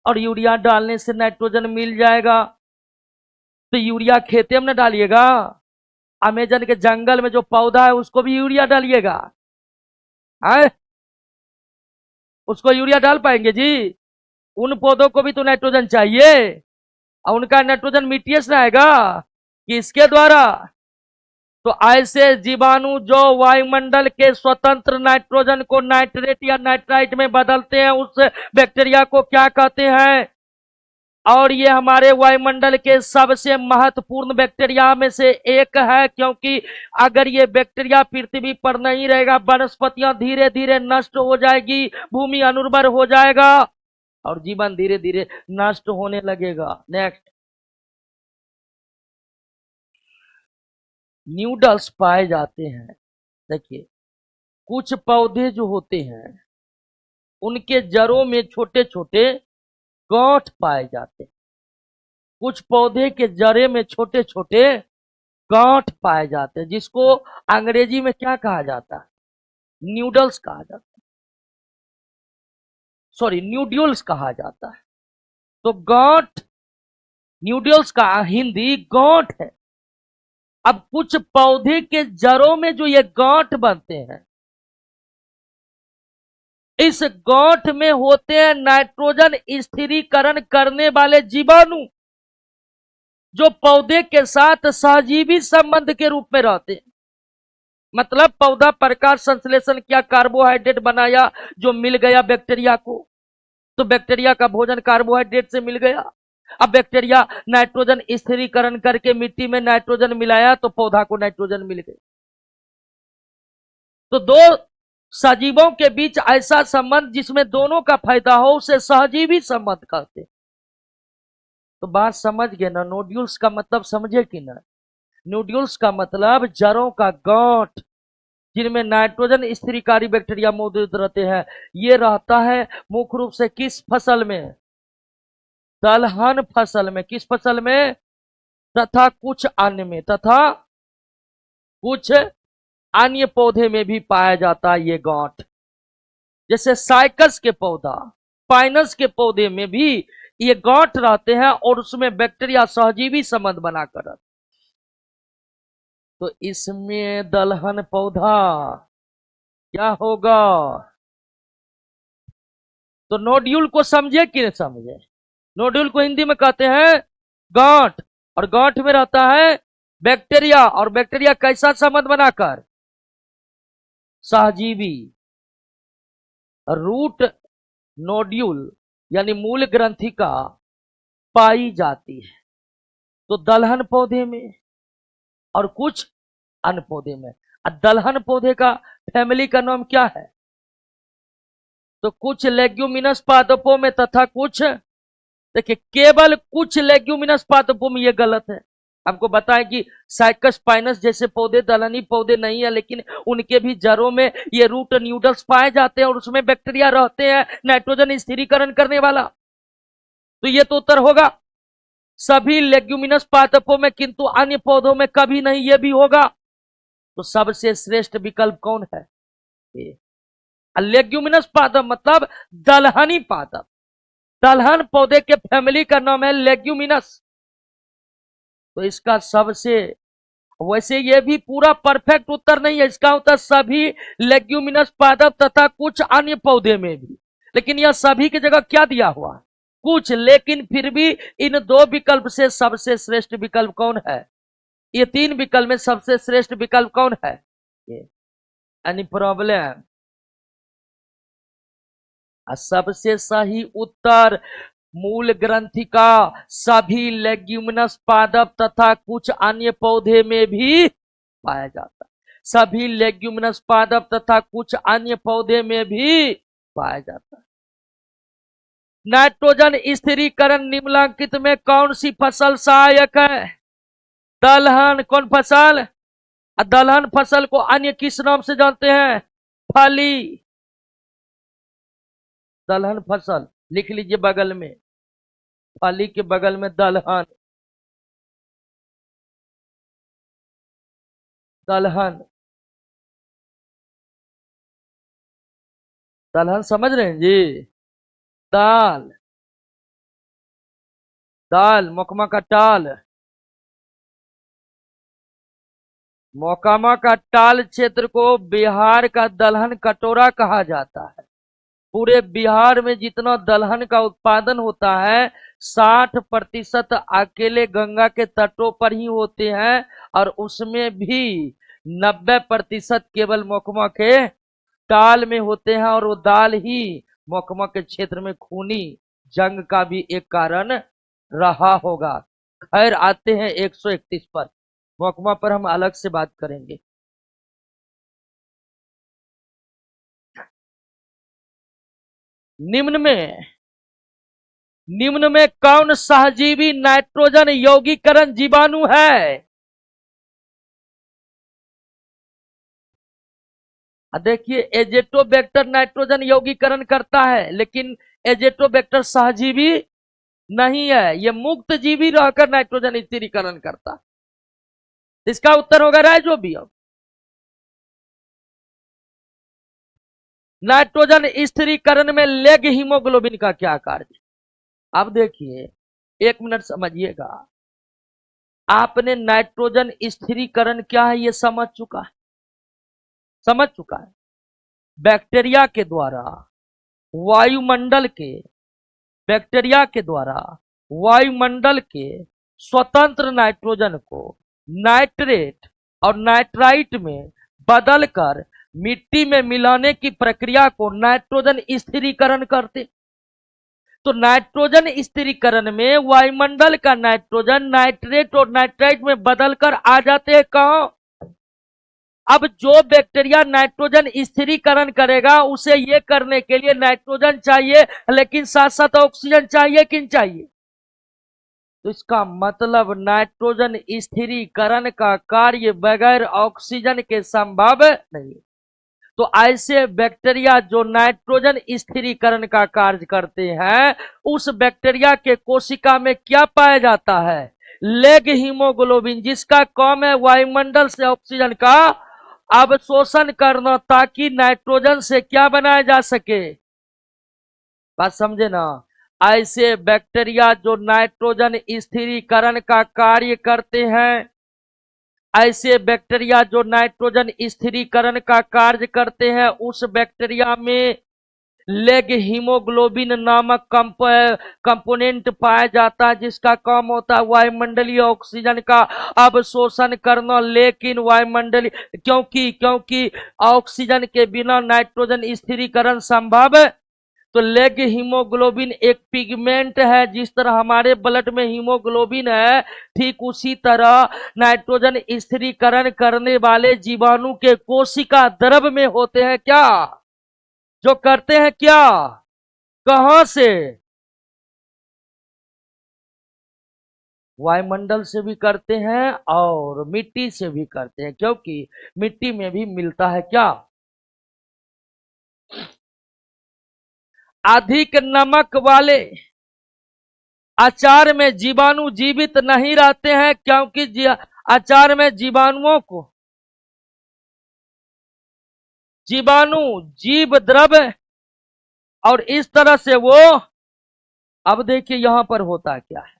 और यूरिया डालने से नाइट्रोजन मिल जाएगा। तो यूरिया खेते में न डालिएगा, अमेजन के जंगल में जो पौधा है उसको भी यूरिया डालिएगा। उसको यूरिया डाल पाएंगे जी? उन पौधों को भी तो नाइट्रोजन चाहिए, और उनका नाइट्रोजन मिट्टी से आएगा किसके द्वारा? तो ऐसे जीवाणु जो वायुमंडल के स्वतंत्र नाइट्रोजन को नाइट्रेट या नाइट्राइट में बदलते हैं, उस बैक्टीरिया को क्या कहते हैं? और ये हमारे वायुमंडल के सबसे महत्वपूर्ण बैक्टीरिया में से एक है, क्योंकि अगर ये बैक्टीरिया पृथ्वी पर नहीं रहेगा, वनस्पतियां धीरे धीरे नष्ट हो जाएगी, भूमि अनुर्वर हो जाएगा और जीवन धीरे धीरे नष्ट होने लगेगा। नेक्स्ट, न्यूडल्स पाए जाते हैं। देखिए, कुछ पौधे जो होते हैं उनके जड़ों में छोटे छोटे गांठ पाए जाते हैं। कुछ पौधे के जड़े में छोटे छोटे गांठ पाए जाते हैं, जिसको अंग्रेजी में क्या कहा जाता है? न्यूडल्स कहा जाता है, सॉरी न्यूड्यूल्स कहा जाता है। तो गांठ, न्यूडल्स का हिंदी गांठ है। अब कुछ पौधे के जड़ों में जो ये गांठ बनते हैं, इस गांठ में होते हैं नाइट्रोजन स्थिरीकरण करने वाले जीवाणु, जो पौधे के साथ सहजीवी संबंध के रूप में रहते हैं। मतलब पौधा प्रकाश संश्लेषण किया, कार्बोहाइड्रेट बनाया जो मिल गया बैक्टीरिया को, तो बैक्टीरिया का भोजन कार्बोहाइड्रेट से मिल गया। अब बैक्टीरिया नाइट्रोजन स्थिरीकरण करके मिट्टी में नाइट्रोजन मिलाया तो पौधा को नाइट्रोजन मिल गया। तो दो सजीवों के बीच ऐसा संबंध जिसमें दोनों का फायदा हो, उसे सहजीवी संबंध कहते हैं। तो बात समझ गए ना? नोड्यूल्स का मतलब समझे कि ना? नोड्यूल्स का मतलब जड़ों का गांठ, जिनमें नाइट्रोजन स्थिरीकारी बैक्टीरिया मौजूद रहते हैं। ये रहता है मुख्य रूप से किस फसल में? दलहन फसल में। किस फसल में? तथा कुछ अन्य में, तथा कुछ अन्य पौधे में भी पाया जाता है ये गांठ। जैसे साइकस के पौधा, पाइनस के पौधे में भी ये गांठ रहते हैं और उसमें बैक्टीरिया सहजीवी संबंध बनाकर रहते। तो इसमें दलहन पौधा क्या होगा? तो नोड्यूल को समझे कि नहीं समझे? नोड्यूल को हिंदी में कहते हैं गांठ, और गांठ में रहता है बैक्टीरिया, और बैक्टीरिया कैसा संबंध बनाकर? सहजीवी। रूट नोड्यूल यानी मूल ग्रंथिका पाई जाती है तो दलहन पौधे में और कुछ अन्य पौधे में। दलहन पौधे का फैमिली का नाम क्या है? तो कुछ लेग्यूमिनस पादपों में तथा कुछ, देखिए केवल कुछ लेग्यूमिनस पादपों में, ये गलत है। आपको बताएं कि साइकस पाइनस जैसे पौधे दलहनी पौधे नहीं है, लेकिन उनके भी जड़ों में ये रूट न्यूडल्स पाए जाते हैं और उसमें बैक्टीरिया रहते हैं नाइट्रोजन स्थिरीकरण करने वाला। तो ये तो उत्तर होगा सभी लेग्यूमिनस पादपों में, किंतु अन्य पौधों में कभी नहीं, ये भी होगा। तो सबसे श्रेष्ठ विकल्प कौन है? लेग्यूमिनस पादप मतलब दलहनी पादप। दलहन पौधे के फैमिली का नाम है लेग्यूमिनस। तो इसका सबसे, वैसे ये भी पूरा परफेक्ट उत्तर नहीं है, इसका उत्तर सभी लेग्यूमिनस पादप तथा कुछ अन्य पौधे में भी, लेकिन यह सभी की जगह क्या दिया हुआ है, कुछ। लेकिन फिर भी इन दो विकल्प से सबसे श्रेष्ठ विकल्प कौन है, ये तीन विकल्प में सबसे श्रेष्ठ विकल्प कौन है, ये एनी प्रॉब्लम। सबसे सही उत्तर मूल ग्रंथि का सभी लेग्यूमिनस पादप तथा कुछ अन्य पौधे में भी पाया जाता है, सभी लेग्यूमिनस पादप तथा कुछ अन्य पौधे में भी पाया जाता है। नाइट्रोजन स्थिरीकरण निम्नलिखित में कौन सी फसल सहायक है, दलहन। कौन फसल, दलहन फसल को अन्य किस नाम से जानते हैं, फली। दलहन फसल लिख लीजिए बगल में, फली के बगल में दलहन, दलहन। दलहन समझ रहे हैं जी, दाल, दाल मोकमा का टाल, मोकामा का टाल क्षेत्र को बिहार का दलहन कटोरा कहा जाता है। पूरे बिहार में जितना दलहन का उत्पादन होता है 60% अकेले गंगा के तटों पर ही होते हैं, और उसमें भी 90% केवल मोकमा के टाल में होते हैं, और वो दाल ही मोकमा के क्षेत्र में खूनी जंग का भी एक कारण रहा होगा। खैर आते हैं 131 पर, मोकमा पर हम अलग से बात करेंगे। निम्न में कौन सहजीवी नाइट्रोजन यौगीकरण जीवाणु है, देखिए एजेटोबैक्टर नाइट्रोजन यौगीकरण करता है, लेकिन एजेटोबैक्टर सहजीवी नहीं है, यह मुक्त जीवी रहकर नाइट्रोजन स्थिरीकरण करता है। इसका उत्तर होगा राइजोबियम। नाइट्रोजन स्थिरीकरण में लेग हीमोग्लोबिन का क्या कार्य। अब देखिए 1 मिनट समझिएगा, आपने नाइट्रोजन स्थिरीकरण क्या है ये समझ चुका है, समझ चुका है। बैक्टीरिया के द्वारा वायुमंडल के, बैक्टीरिया के द्वारा वायुमंडल के स्वतंत्र नाइट्रोजन को नाइट्रेट और नाइट्राइट में बदलकर मिट्टी में मिलाने की प्रक्रिया को नाइट्रोजन स्थिरीकरण करते। तो नाइट्रोजन स्थिरीकरण में वायुमंडल का नाइट्रोजन नाइट्रेट और नाइट्राइट में बदलकर आ जाते हैं कहां। अब जो बैक्टीरिया नाइट्रोजन स्थिरीकरण करेगा उसे ये करने के लिए नाइट्रोजन चाहिए, लेकिन साथ साथ ऑक्सीजन चाहिए कि नहीं चाहिए। तो इसका मतलब नाइट्रोजन स्थिरीकरण का कार्य बगैर ऑक्सीजन के संभव नहीं। तो ऐसे बैक्टीरिया जो नाइट्रोजन स्थिरीकरण का कार्य करते हैं, उस बैक्टीरिया के कोशिका में क्या पाया जाता है, लेग हीमोग्लोबिन, जिसका काम है वायुमंडल से ऑक्सीजन का अवशोषण करना, ताकि नाइट्रोजन से क्या बनाया जा सके। बात समझे ना। ऐसे बैक्टीरिया जो नाइट्रोजन स्थिरीकरण का कार्य करते हैं, ऐसे बैक्टीरिया जो नाइट्रोजन स्थिरीकरण का कार्य करते हैं, उस बैक्टीरिया में लेग हीमोग्लोबिन नामक कंपोनेंट पाया जाता है, जिसका काम होता है वायुमंडलीय ऑक्सीजन का अवशोषण करना। लेकिन वायुमंडलीय क्योंकि ऑक्सीजन के बिना नाइट्रोजन स्थिरीकरण संभव है। तो लेग हीमोग्लोबिन एक पिगमेंट है, जिस तरह हमारे ब्लड में हीमोग्लोबिन है, ठीक उसी तरह नाइट्रोजन स्थिरीकरण करने वाले जीवाणु के कोशिका द्रव में होते हैं क्या, जो करते हैं क्या, कहां से, वायुमंडल से भी करते हैं और मिट्टी से भी करते हैं, क्योंकि मिट्टी में भी मिलता है क्या। अधिक नमक वाले अचार में जीवाणु जीवित नहीं रहते हैं, क्योंकि अचार में जीवाणु जीव द्रव और इस तरह से वो अब देखिए यहां पर होता क्या है,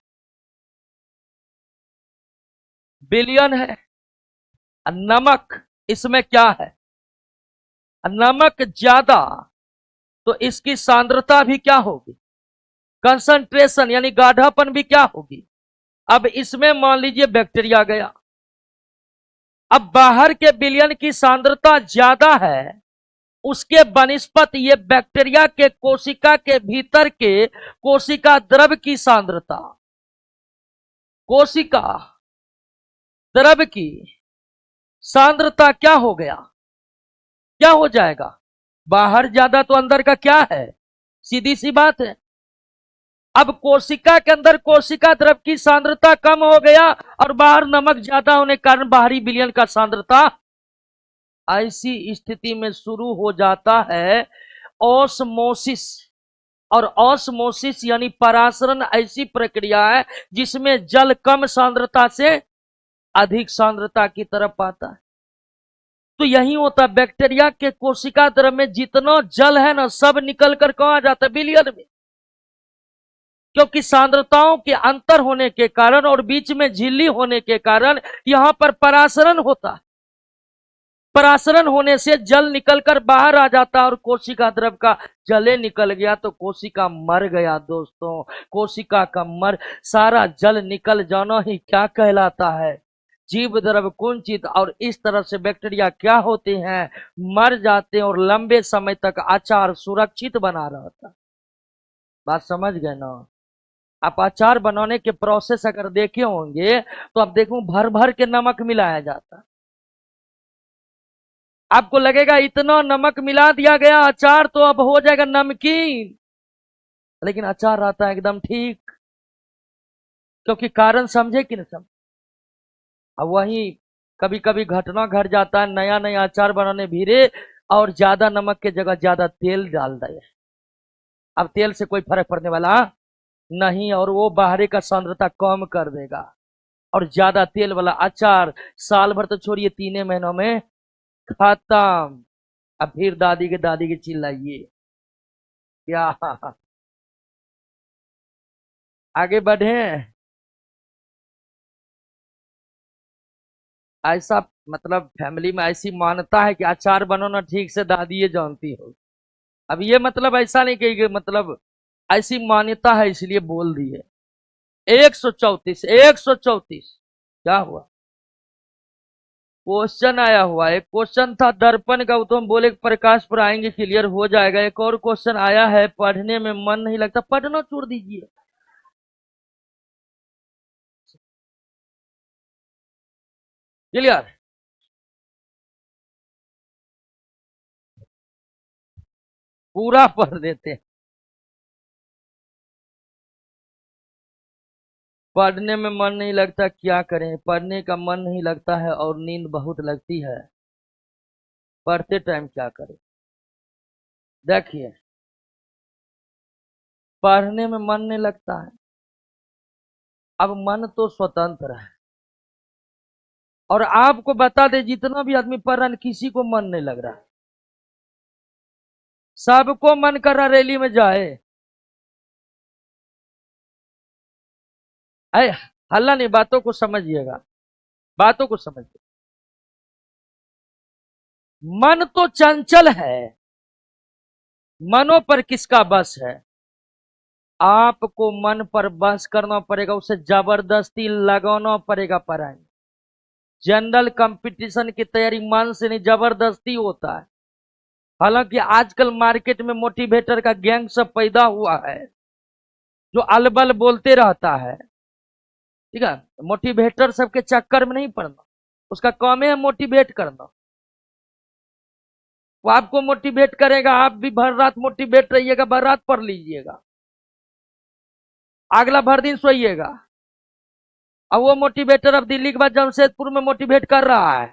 बिलियन है, नमक इसमें क्या है, नमक ज्यादा, तो इसकी सांद्रता भी क्या होगी, कंसंट्रेशन यानी गाढ़ापन भी क्या होगी। अब इसमें मान लीजिए बैक्टीरिया गया, अब बाहर के बिलियन की सांद्रता ज्यादा है, उसके बनिस्पत ये बैक्टीरिया के कोशिका के भीतर के कोशिका द्रव की सांद्रता, कोशिका द्रव की सांद्रता क्या हो गया, क्या हो जाएगा, बाहर ज्यादा तो अंदर का क्या है, सीधी सी बात है। अब कोशिका के अंदर कोशिका द्रव की सांद्रता कम हो गया और बाहर नमक ज्यादा होने के कारण बाहरी विलयन का सांद्रता, ऐसी स्थिति में शुरू हो जाता है ऑस्मोसिस। और ऑस्मोसिस यानी परासरण ऐसी प्रक्रिया है जिसमें जल कम सांद्रता से अधिक सांद्रता की तरफ आता है। तो यही होता है, बैक्टीरिया के कोशिका द्रव में जितना जल है ना सब निकल कर कहां जाता है, विलयन में। क्योंकि सांद्रताओं के अंतर होने के कारण और बीच में झिल्ली होने के कारण यहां पर परासरण होता है। परासरण होने से जल निकलकर बाहर आ जाता है और कोशिका द्रव का जले निकल गया तो कोशिका मर गया। दोस्तों, कोशिका का मर सारा जल निकल जाना ही क्या कहलाता है, जीव द्रव कुंचित। और इस तरह से बैक्टीरिया क्या होते हैं, मर जाते हैं और लंबे समय तक अचार सुरक्षित बना रहता है। बात समझ गए ना। आप अचार बनाने के प्रोसेस अगर देखे होंगे तो आप देखो भर भर के नमक मिलाया जाता है। आपको लगेगा इतना नमक मिला दिया गया अचार तो अब हो जाएगा नमकीन, लेकिन अचार आता है एकदम ठीक। क्योंकि कारण समझे कि नहीं समझे। अब वही कभी कभी घटना घट जाता है, नया नया अचार बनाने भीरे और ज्यादा नमक के जगह ज्यादा तेल डाल दे। अब तेल से कोई फर्क पड़ने वाला नहीं और वो बाहरी का सांद्रता कम कर देगा। और ज्यादा तेल वाला अचार साल भर तो छोड़िए 3 महीनों में खत्म। अब फिर दादी के चिल्लाइए क्या। आगे बढ़े। ऐसा मतलब फैमिली में ऐसी मान्यता है कि अचार बनाना ठीक से दादी ये जानती हो। अब ये मतलब ऐसा नहीं कि मतलब ऐसी मान्यता है इसलिए बोल दी है। 134 134 क्या हुआ, क्वेश्चन आया हुआ है। क्वेश्चन था दर्पण का, तो हम बोले प्रकाश पर आएंगे क्लियर हो जाएगा। एक और क्वेश्चन आया है, पढ़ने में मन नहीं लगता, पढ़ना छोड़ दीजिए। क्लियर, पूरा पढ़ देते हैं। पढ़ने में मन नहीं लगता क्या करें, पढ़ने का मन नहीं लगता है और नींद बहुत लगती है, पढ़ते टाइम क्या करें। देखिए, पढ़ने में मन नहीं लगता है, अब मन तो स्वतंत्र है। और आपको बता दे जितना भी आदमी पढ़ रहा है किसी को मन नहीं लग रहा है, सबको मन कर रहा रैली में जाए। अरे हल्ला नहीं, बातों को समझिएगा, बातों को समझिए। मन तो चंचल है, मनो पर किसका बस है। आपको मन पर बस करना पड़ेगा, उसे जबरदस्ती लगाना पड़ेगा पढ़ाई। जनरल कंपटीशन की तैयारी मन से नहीं जबरदस्ती होता है। हालांकि आजकल मार्केट में मोटिवेटर का गैंग सब पैदा हुआ है जो अलबल बोलते रहता है। ठीक है, मोटिवेटर सबके चक्कर में नहीं पड़ना, उसका काम है मोटिवेट करना। वो आपको मोटिवेट करेगा, आप भी भर रात मोटिवेट रहिएगा, भर रात पढ़ लीजिएगा, अगला भर दिन सोइएगा। अब वो मोटिवेटर अब दिल्ली के बाद जमशेदपुर में मोटिवेट कर रहा है।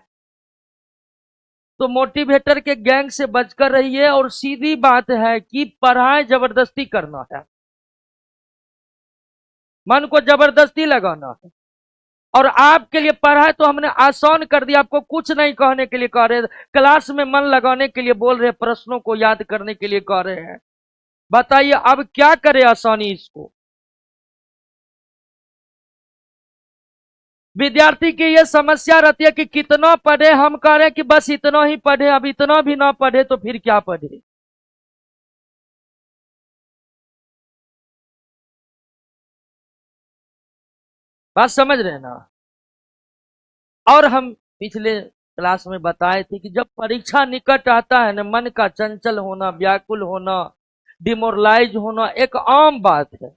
तो मोटिवेटर के गैंग से बचकर रहिए। और सीधी बात है कि पढ़ाई जबरदस्ती करना है, मन को जबरदस्ती लगाना है। और आपके लिए पढ़ाई तो हमने आसान कर दिया, आपको कुछ नहीं कहने के लिए कह रहे, क्लास में मन लगाने के लिए बोल रहे, प्रश्नों को याद करने के लिए कह रहे हैं। बताइए अब क्या करे आसानी इसको। विद्यार्थी की यह समस्या रहती है कि कितना पढ़े, हम कह रहे हैं कि बस इतना ही पढ़े, अब इतना भी ना पढ़े तो फिर क्या पढ़े। बात समझ रहे हैं ना। और हम पिछले क्लास में बताए थे कि जब परीक्षा निकट आता है ना, मन का चंचल होना, व्याकुल होना, डिमोरलाइज होना एक आम बात है।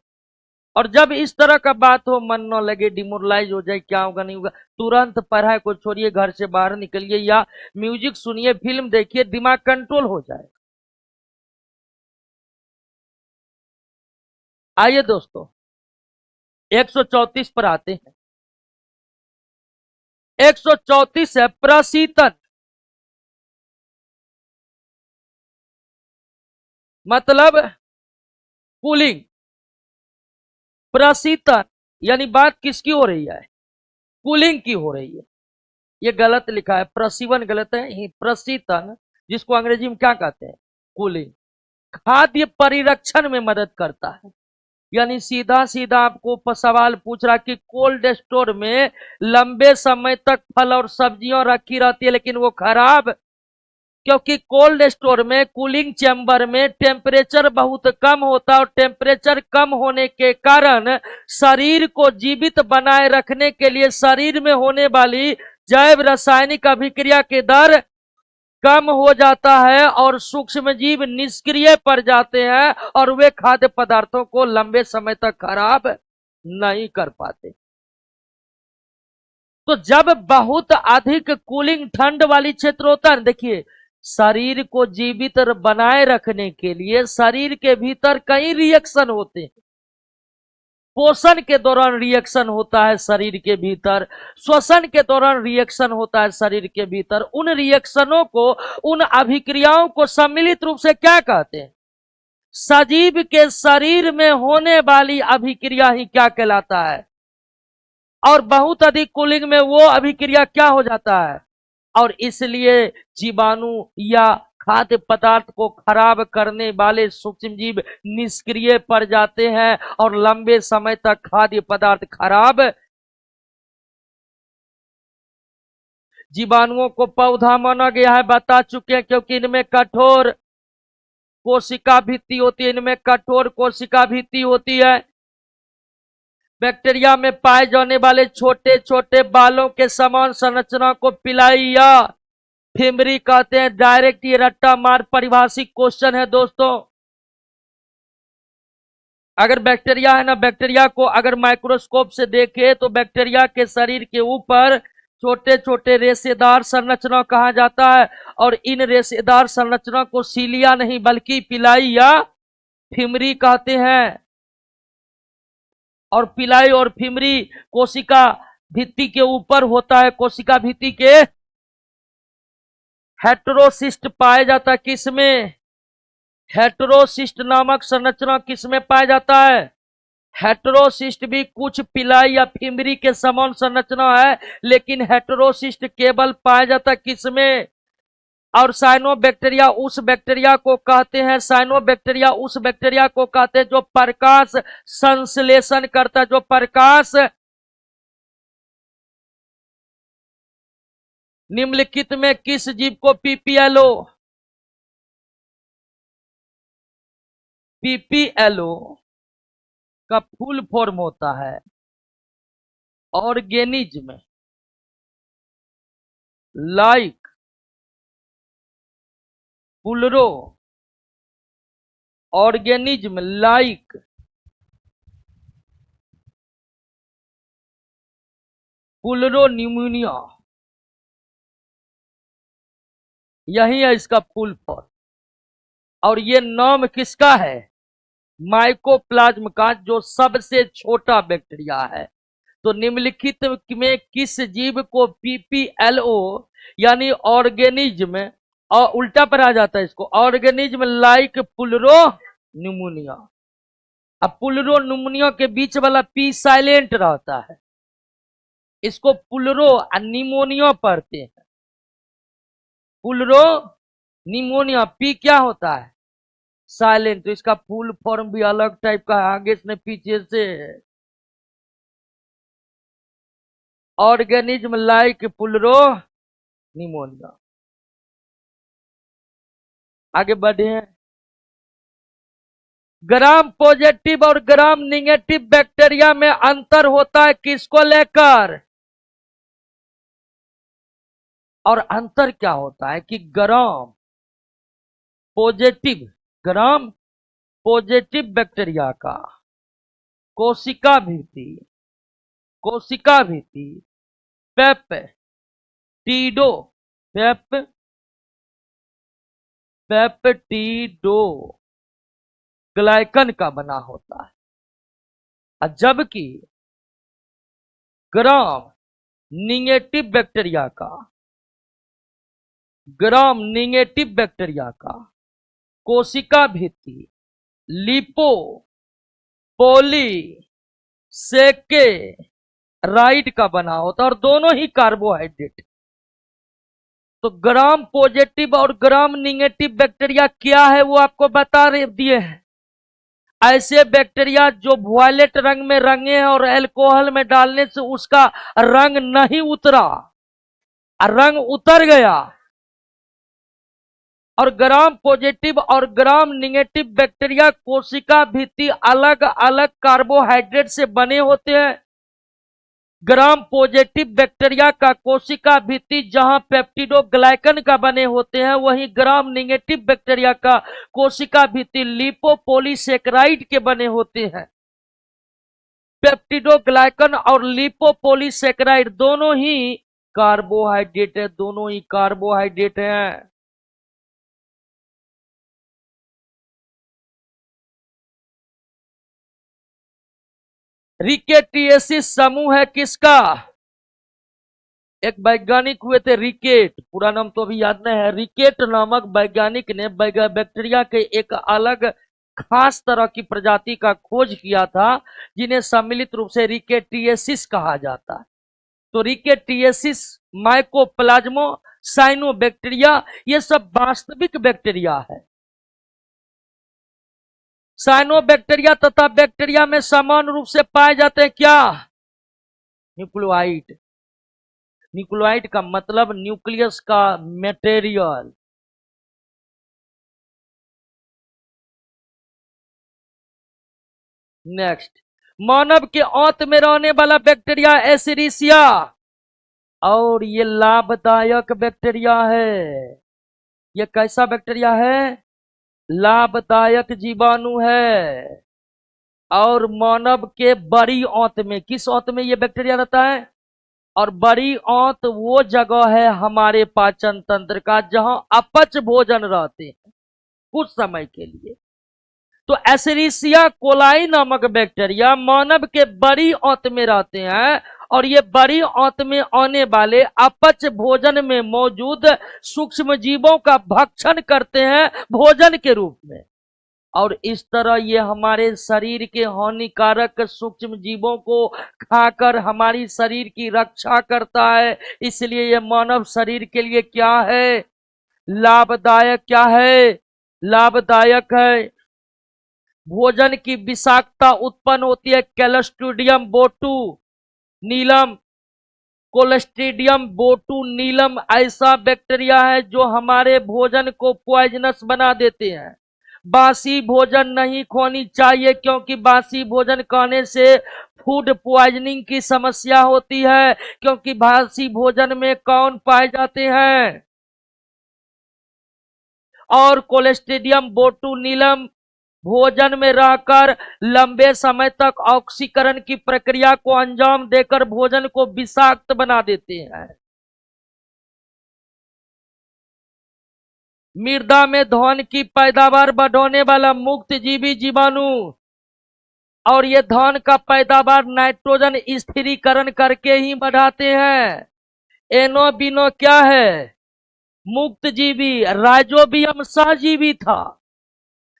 और जब इस तरह का बात हो, मन न लगे, डिमोरलाइज हो जाए, क्या होगा नहीं होगा, तुरंत पढ़ाई को छोड़िए, घर से बाहर निकलिए या म्यूजिक सुनिए, फिल्म देखिए, दिमाग कंट्रोल हो जाए। आइए दोस्तों 134 पर आते हैं। 134 है प्रशीतन, मतलब कूलिंग। प्रशीतन यानी बात किसकी हो रही है, कूलिंग की हो रही है। ये गलत लिखा है, प्रशीवन गलत है, ये प्रशीतन जिसको अंग्रेजी में क्या कहते हैं, कूलिंग। खाद्य परिरक्षण में मदद करता है। यानी सीधा सीधा आपको सवाल पूछ रहा कि कोल्ड स्टोर में लंबे समय तक फल और सब्जियां रखी रहती है लेकिन वो खराब, क्योंकि कोल्ड स्टोर में, कूलिंग चैम्बर में टेम्परेचर बहुत कम होता है और टेम्परेचर कम होने के कारण शरीर को जीवित बनाए रखने के लिए शरीर में होने वाली जैव रासायनिक अभिक्रिया के दर कम हो जाता है और सूक्ष्म जीव निष्क्रिय पड़ जाते हैं और वे खाद्य पदार्थों को लंबे समय तक खराब नहीं कर पाते। तो जब बहुत अधिक कूलिंग ठंड वाली क्षेत्र होता है, देखिए शरीर को जीवित बनाए रखने के लिए शरीर के भीतर कई रिएक्शन होते हैं। पोषण के दौरान रिएक्शन होता है शरीर के भीतर, श्वसन के दौरान रिएक्शन होता है शरीर के भीतर। उन रिएक्शनों को, उन अभिक्रियाओं को सम्मिलित रूप से क्या कहते हैं, सजीव के शरीर में होने वाली अभिक्रिया ही क्या कहलाता है। और बहुत अधिक कूलिंग में वो अभिक्रिया क्या हो जाता है, और इसलिए जीवाणु या खाद्य पदार्थ को खराब करने वाले सूक्ष्म जीव निष्क्रिय पड़ जाते हैं और लंबे समय तक खाद्य पदार्थ खराब। जीवाणुओं को पौधा माना गया है, बता चुके हैं, क्योंकि इनमें कठोर कोशिका भित्ति होती है, इनमें कठोर कोशिका भित्ति होती है। बैक्टीरिया में पाए जाने वाले छोटे छोटे बालों के समान संरचना को पिलाई या फिमरी कहते हैं। डायरेक्ट ये रट्टा मार परिभाषिक क्वेश्चन है दोस्तों। अगर बैक्टीरिया है ना, बैक्टीरिया को अगर माइक्रोस्कोप से देखे तो बैक्टीरिया के शरीर के ऊपर छोटे छोटे रेशेदार संरचना कहा जाता है और इन रेशेदार संरचना को सीलिया नहीं बल्कि पिलाई या फिमरी कहते हैं। और पिलाई और फिमरी कोशिका भित्ति के ऊपर होता है। कोशिका भित्ति के हेटेरोसिस्ट पाया जाता है, किसमें, हेटेरोसिस्ट नामक संरचना किसमें पाया जाता है, हेटेरोसिस्ट भी कुछ पिलाई या फिमरी के समान संरचना है लेकिन हेटेरोसिस्ट केवल पाया जाता है किसमें। और साइनोबैक्टीरिया उस बैक्टीरिया को कहते हैं, साइनोबैक्टीरिया उस बैक्टीरिया को कहते हैं जो प्रकाश संश्लेषण करता है, जो प्रकाश। निम्नलिखित में किस जीव को पीपीएलओ, पीपीएलओ का फुल फॉर्म होता है ऑर्गेनिज्म लाइक पुलरो, ऑर्गेनिज्म लाइक पुलरोनिमोनिया, यही है इसका फुल फॉर्म। और ये नाम किसका है, माइकोप्लाज्म का, जो सबसे छोटा बैक्टीरिया है। तो निम्नलिखित में किस जीव को पीपीएलओ यानी ऑर्गेनिज्म, और उल्टा पर आ जाता है इसको, ऑर्गेनिज्म लाइक पुलरो न्यूमोनिया। अब पुलरो न्यूमोनिया के बीच वाला पी साइलेंट रहता है, इसको पुलरो निमोनिया पढ़ते हैं। पुलरो निमोनिया, पी क्या होता है, साइलेंट। तो इसका फुल फॉर्म भी अलग टाइप का है, आगे से पीछे से। Organism like pleuro pneumonia. आगे बढ़े हैं। ग्राम पॉजिटिव और ग्राम निगेटिव बैक्टीरिया में अंतर होता है किसको लेकर? और अंतर क्या होता है कि पॉजिटिव ग्राम पॉजिटिव बैक्टीरिया का कोशिका भीति पेप्टिडो पेप्टिडो ग्लाइकन का बना होता है, जबकि ग्राम निगेटिव बैक्टीरिया का कोशिका भित्ति लिपो पोली सेकेराइड का बना होता है और दोनों ही कार्बोहाइड्रेट। तो ग्राम पॉजिटिव और ग्राम निगेटिव बैक्टीरिया क्या है वो आपको बता दिए हैं। ऐसे बैक्टीरिया जो वॉयलेट रंग में रंगे हैं और अल्कोहल में डालने से उसका रंग नहीं उतरा, रंग उतर गया। और ग्राम पॉजिटिव और ग्राम निगेटिव बैक्टीरिया कोशिका भित्ति अलग अलग कार्बोहाइड्रेट से बने होते हैं। ग्राम पॉजिटिव बैक्टीरिया का कोशिका भित्ति जहां पेप्टिडोग्लाइकन का बने होते हैं, वहीं ग्राम निगेटिव बैक्टीरिया का कोशिका भित्ति लिपोपोलीसेकेराइड के बने होते हैं। पेप्टिडोग्लाइकन और लिपोपोलीसेकेराइड दोनों ही कार्बोहाइड्रेट हैं, रिकेटिएसिस समूह है किसका? एक वैज्ञानिक हुए थे रिकेट, पूरा नाम तो अभी याद नहीं है। रिकेट नामक वैज्ञानिक ने बैक्टीरिया के एक अलग खास तरह की प्रजाति का खोज किया था, जिन्हें सम्मिलित रूप से रिकेटिएसिस कहा जाता है। तो रिकेटिएसिस, माइकोप्लाज्मो, साइनोबैक्टीरिया, ये सब वास्तविक बैक्टीरिया है। साइनोबैक्टीरिया तथा बैक्टीरिया में समान रूप से पाए जाते हैं क्या? न्यूक्लियोइड। न्यूक्लियोइड का मतलब न्यूक्लियस का मटेरियल। नेक्स्ट, मानव के औंत में रहने वाला बैक्टीरिया एसिरिसिया, और ये लाभदायक बैक्टीरिया है। ये कैसा बैक्टीरिया है? लाभदायक जीवाणु है। और मानव के बड़ी औंत में, किस औंत में ये बैक्टीरिया रहता है? और बड़ी औंत वो जगह है हमारे पाचन तंत्र का जहां अपच भोजन रहते हैं कुछ समय के लिए। तो एसिरिसिया कोलाई नामक बैक्टीरिया मानव के बड़ी औंत में रहते हैं, और ये बड़ी औंत में आने वाले अपच भोजन में मौजूद सूक्ष्म जीवों का भक्षण करते हैं भोजन के रूप में, और इस तरह ये हमारे शरीर के हानिकारक सूक्ष्म जीवों को खाकर हमारी शरीर की रक्षा करता है। इसलिए ये मानव शरीर के लिए क्या है? लाभदायक। क्या है? लाभदायक है। भोजन की विषाक्तता उत्पन्न होती है क्लोस्ट्रीडियम बोटू नीलम। क्लोस्ट्रीडियम बोटू नीलम ऐसा बैक्टीरिया है जो हमारे भोजन को पॉइजनस बना देते हैं। बासी भोजन नहीं खानी चाहिए, क्योंकि बासी भोजन खाने से फूड पॉइजनिंग की समस्या होती है। क्योंकि बासी भोजन में कौन पाए जाते हैं? और क्लोस्ट्रीडियम बोटुलिनम भोजन में रहकर लंबे समय तक ऑक्सीकरण की प्रक्रिया को अंजाम देकर भोजन को विषाक्त बना देते हैं। मृदा में धान की पैदावार बढ़ाने वाला मुक्त जीवी जीवाणु, और ये धान का पैदावार नाइट्रोजन स्थिरीकरण करके ही बढ़ाते हैं। एनोबिनो क्या है? मुक्त जीवी। राइजोबियम सहजीवी था।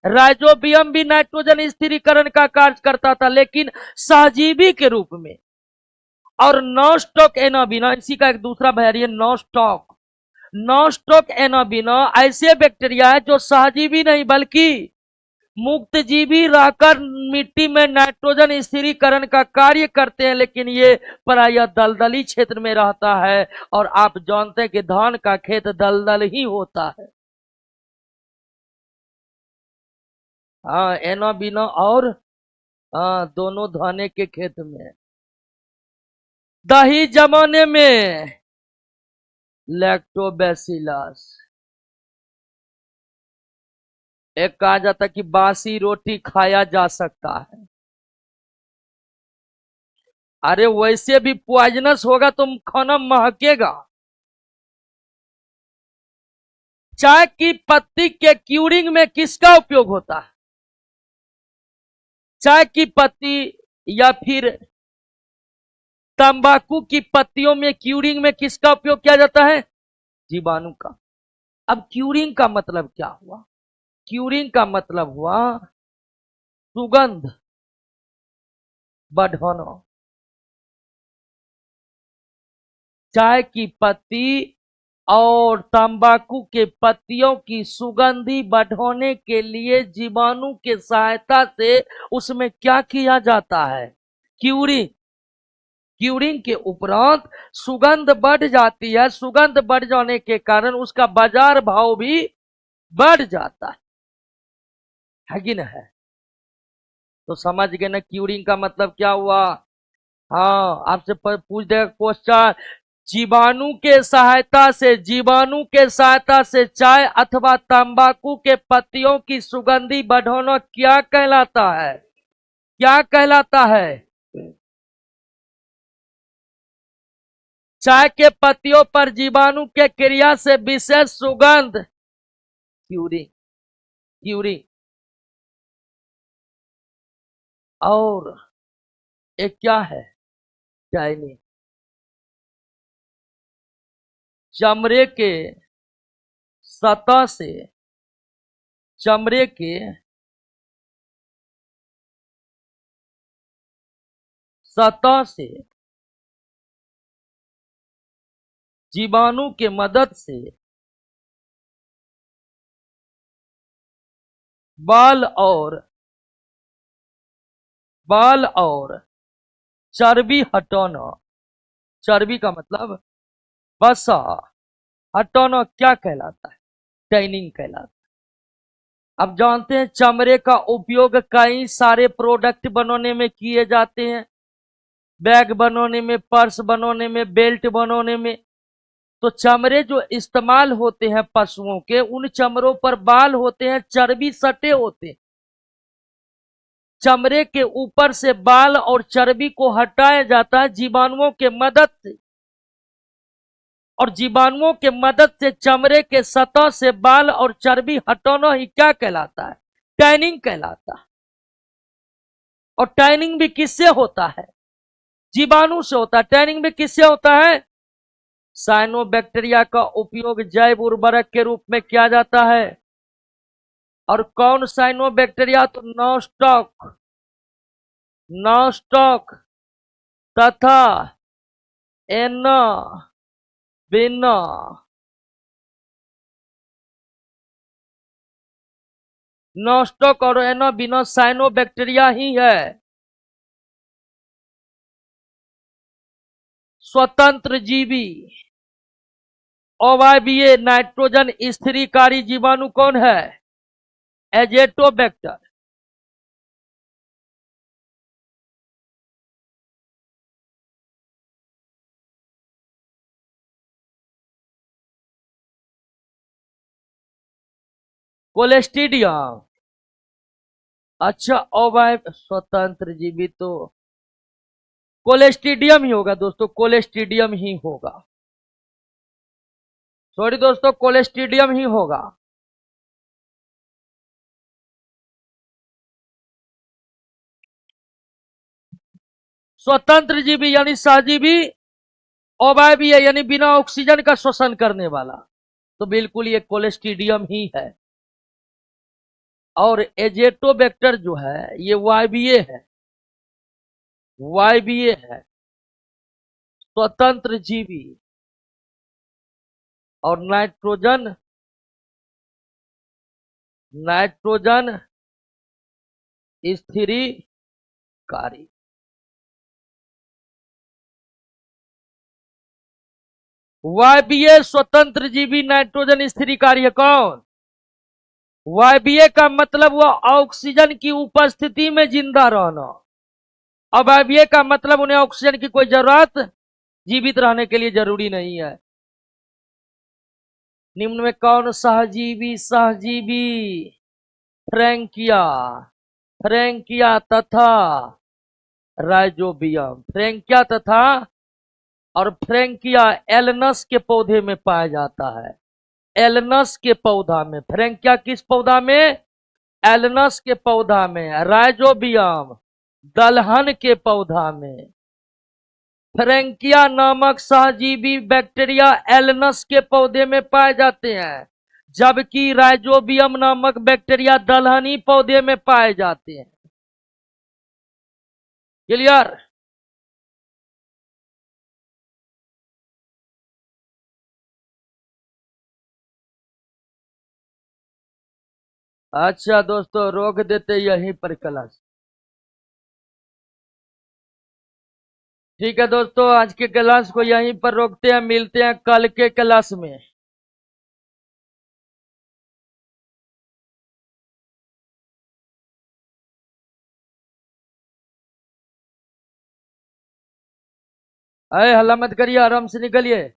राइजोबियम भी नाइट्रोजन स्थिरीकरण का कार्य करता था, लेकिन सहजीवी के रूप में। और नॉस्टॉक एनोबिनो इसी का एक दूसरा वेरिएंट नॉस्टॉक एनोबिनो ऐसे बैक्टीरिया है जो सहजीवी नहीं बल्कि मुक्त जीवी रहकर मिट्टी में नाइट्रोजन स्थिरीकरण का कार्य करते हैं, लेकिन ये प्रायः दलदली क्षेत्र में रहता है। और आप जानते हैं कि धान का खेत दलदल ही होता है। हाँ, एना बिना और हाँ, दोनों धाने के खेत में। दही जमाने में लैक्टोबैसिलस, एक कहा जाता कि बासी रोटी खाया जा सकता है। अरे वैसे भी पॉइजनस होगा तो खाना महकेगा। चाय की पत्ती के क्यूरिंग में किसका उपयोग होता है? चाय की पत्ती या फिर तंबाकू की पत्तियों में क्यूरिंग में किसका उपयोग किया जाता है? जीवाणु का। अब क्यूरिंग का मतलब क्या हुआ? क्यूरिंग का मतलब हुआ सुगंध बढ़ाना। चाय की पत्ती और तंबाकू के पत्तियों की सुगंधी बढ़ाने के लिए जीवाणु के सहायता से उसमें क्या किया जाता है? क्यूरिंग। क्यूरिंग के उपरांत सुगंध बढ़ जाती है। सुगंध बढ़ जाने के कारण उसका बाजार भाव भी बढ़ जाता है कि नहीं है? तो समझ गए ना क्यूरिंग का मतलब क्या हुआ? हाँ, आपसे पूछ देगा क्वेश्चन, जीवाणु के सहायता से चाय अथवा तंबाकू के पत्तियों की सुगंधी बढ़ाना क्या कहलाता है? क्या कहलाता है? चाय के पत्तियों पर जीवाणु के क्रिया से विशेष सुगंध, क्यूरिंग। क्यूरिंग। और एक क्या है? टाइनिंग। चमड़े के सतह से, चमड़े के सतह से जीवाणु के मदद से बाल और चर्बी हटाना। चर्बी का मतलब वसा हटाना क्या कहलाता है? टैनिंग कहलाता है। अब जानते हैं चमड़े का उपयोग कई सारे प्रोडक्ट बनाने में किए जाते हैं। बैग बनाने में, पर्स बनाने में, बेल्ट बनाने में। तो चमड़े जो इस्तेमाल होते हैं पशुओं के, उन चमड़ों पर बाल होते हैं, चर्बी सटे होते हैं। चमड़े के ऊपर से बाल और चर्बी को हटाया जाता है जीवाणुओं के मदद से। और जीवाणुओं के मदद से चमड़े के सतह से बाल और चर्बी हटाना ही क्या कहलाता है? टैनिंग कहलाता है। और टैनिंग भी किससे होता है? जीवाणु से होता है। टैनिंग भी किससे होता है? साइनोबैक्टीरिया का उपयोग जैव उर्वरक के रूप में किया जाता है। और कौन साइनोबैक्टीरिया? तो नॉस्टॉक, नॉस्टॉक तथा एना बिना। नॉस्टॉक और एना बिना साइनोबैक्टीरिया ही है। स्वतंत्र जीवी अवायवीय नाइट्रोजन स्थिरीकारी जीवाणु कौन है? एजेटोबैक्टर। कोलेस्ट्रीडियम। अच्छा, अवाय स्वतंत्र जीवी तो कोलेस्ट्रीडियम ही होगा दोस्तों, कोलेस्ट्रीडियम ही होगा। सॉरी दोस्तों, कोलेस्ट्रीडियम ही होगा। स्वतंत्र जीवी यानी सहजीवी, अवायवीय यानी बिना ऑक्सीजन का श्वसन करने वाला, तो बिल्कुल ये कोलेस्ट्रीडियम ही है। और एजेटोबैक्टर जो है ये वायवीय है, वायवीय है, स्वतंत्र जीवी। और नाइट्रोजन, नाइट्रोजन स्थिरीकारी। वायवीय स्वतंत्र जीवी नाइट्रोजन स्थिरीकारी है कौन? वायवीय का मतलब वह ऑक्सीजन की उपस्थिति में जिंदा रहना। अवायवीय का मतलब उन्हें ऑक्सीजन की कोई जरूरत जीवित रहने के लिए जरूरी नहीं है। निम्न में कौन सहजीवी सहजीवी? फ्रैंकिया, फ्रैंकिया तथा राइजोबियम। फ्रैंकिया तथा और फ्रैंकिया एलनस के पौधे में पाया जाता है। एलनस के पौधा में। फ्रैंकिया किस पौधा में? एलनस के पौधा में। राइजोबियम दलहन के पौधा में। फ्रैंकिया नामक सहजीवी बैक्टीरिया एलनस के पौधे में पाए जाते हैं, जबकि राइजोबियम नामक बैक्टीरिया दलहनी पौधे में पाए जाते हैं। क्लियर? अच्छा दोस्तों, रोक देते यहीं पर क्लास। ठीक है दोस्तों, आज के क्लास को यहीं पर रोकते हैं, मिलते हैं कल के क्लास में। अरे हल्ला मत करिए, आराम से निकलिए।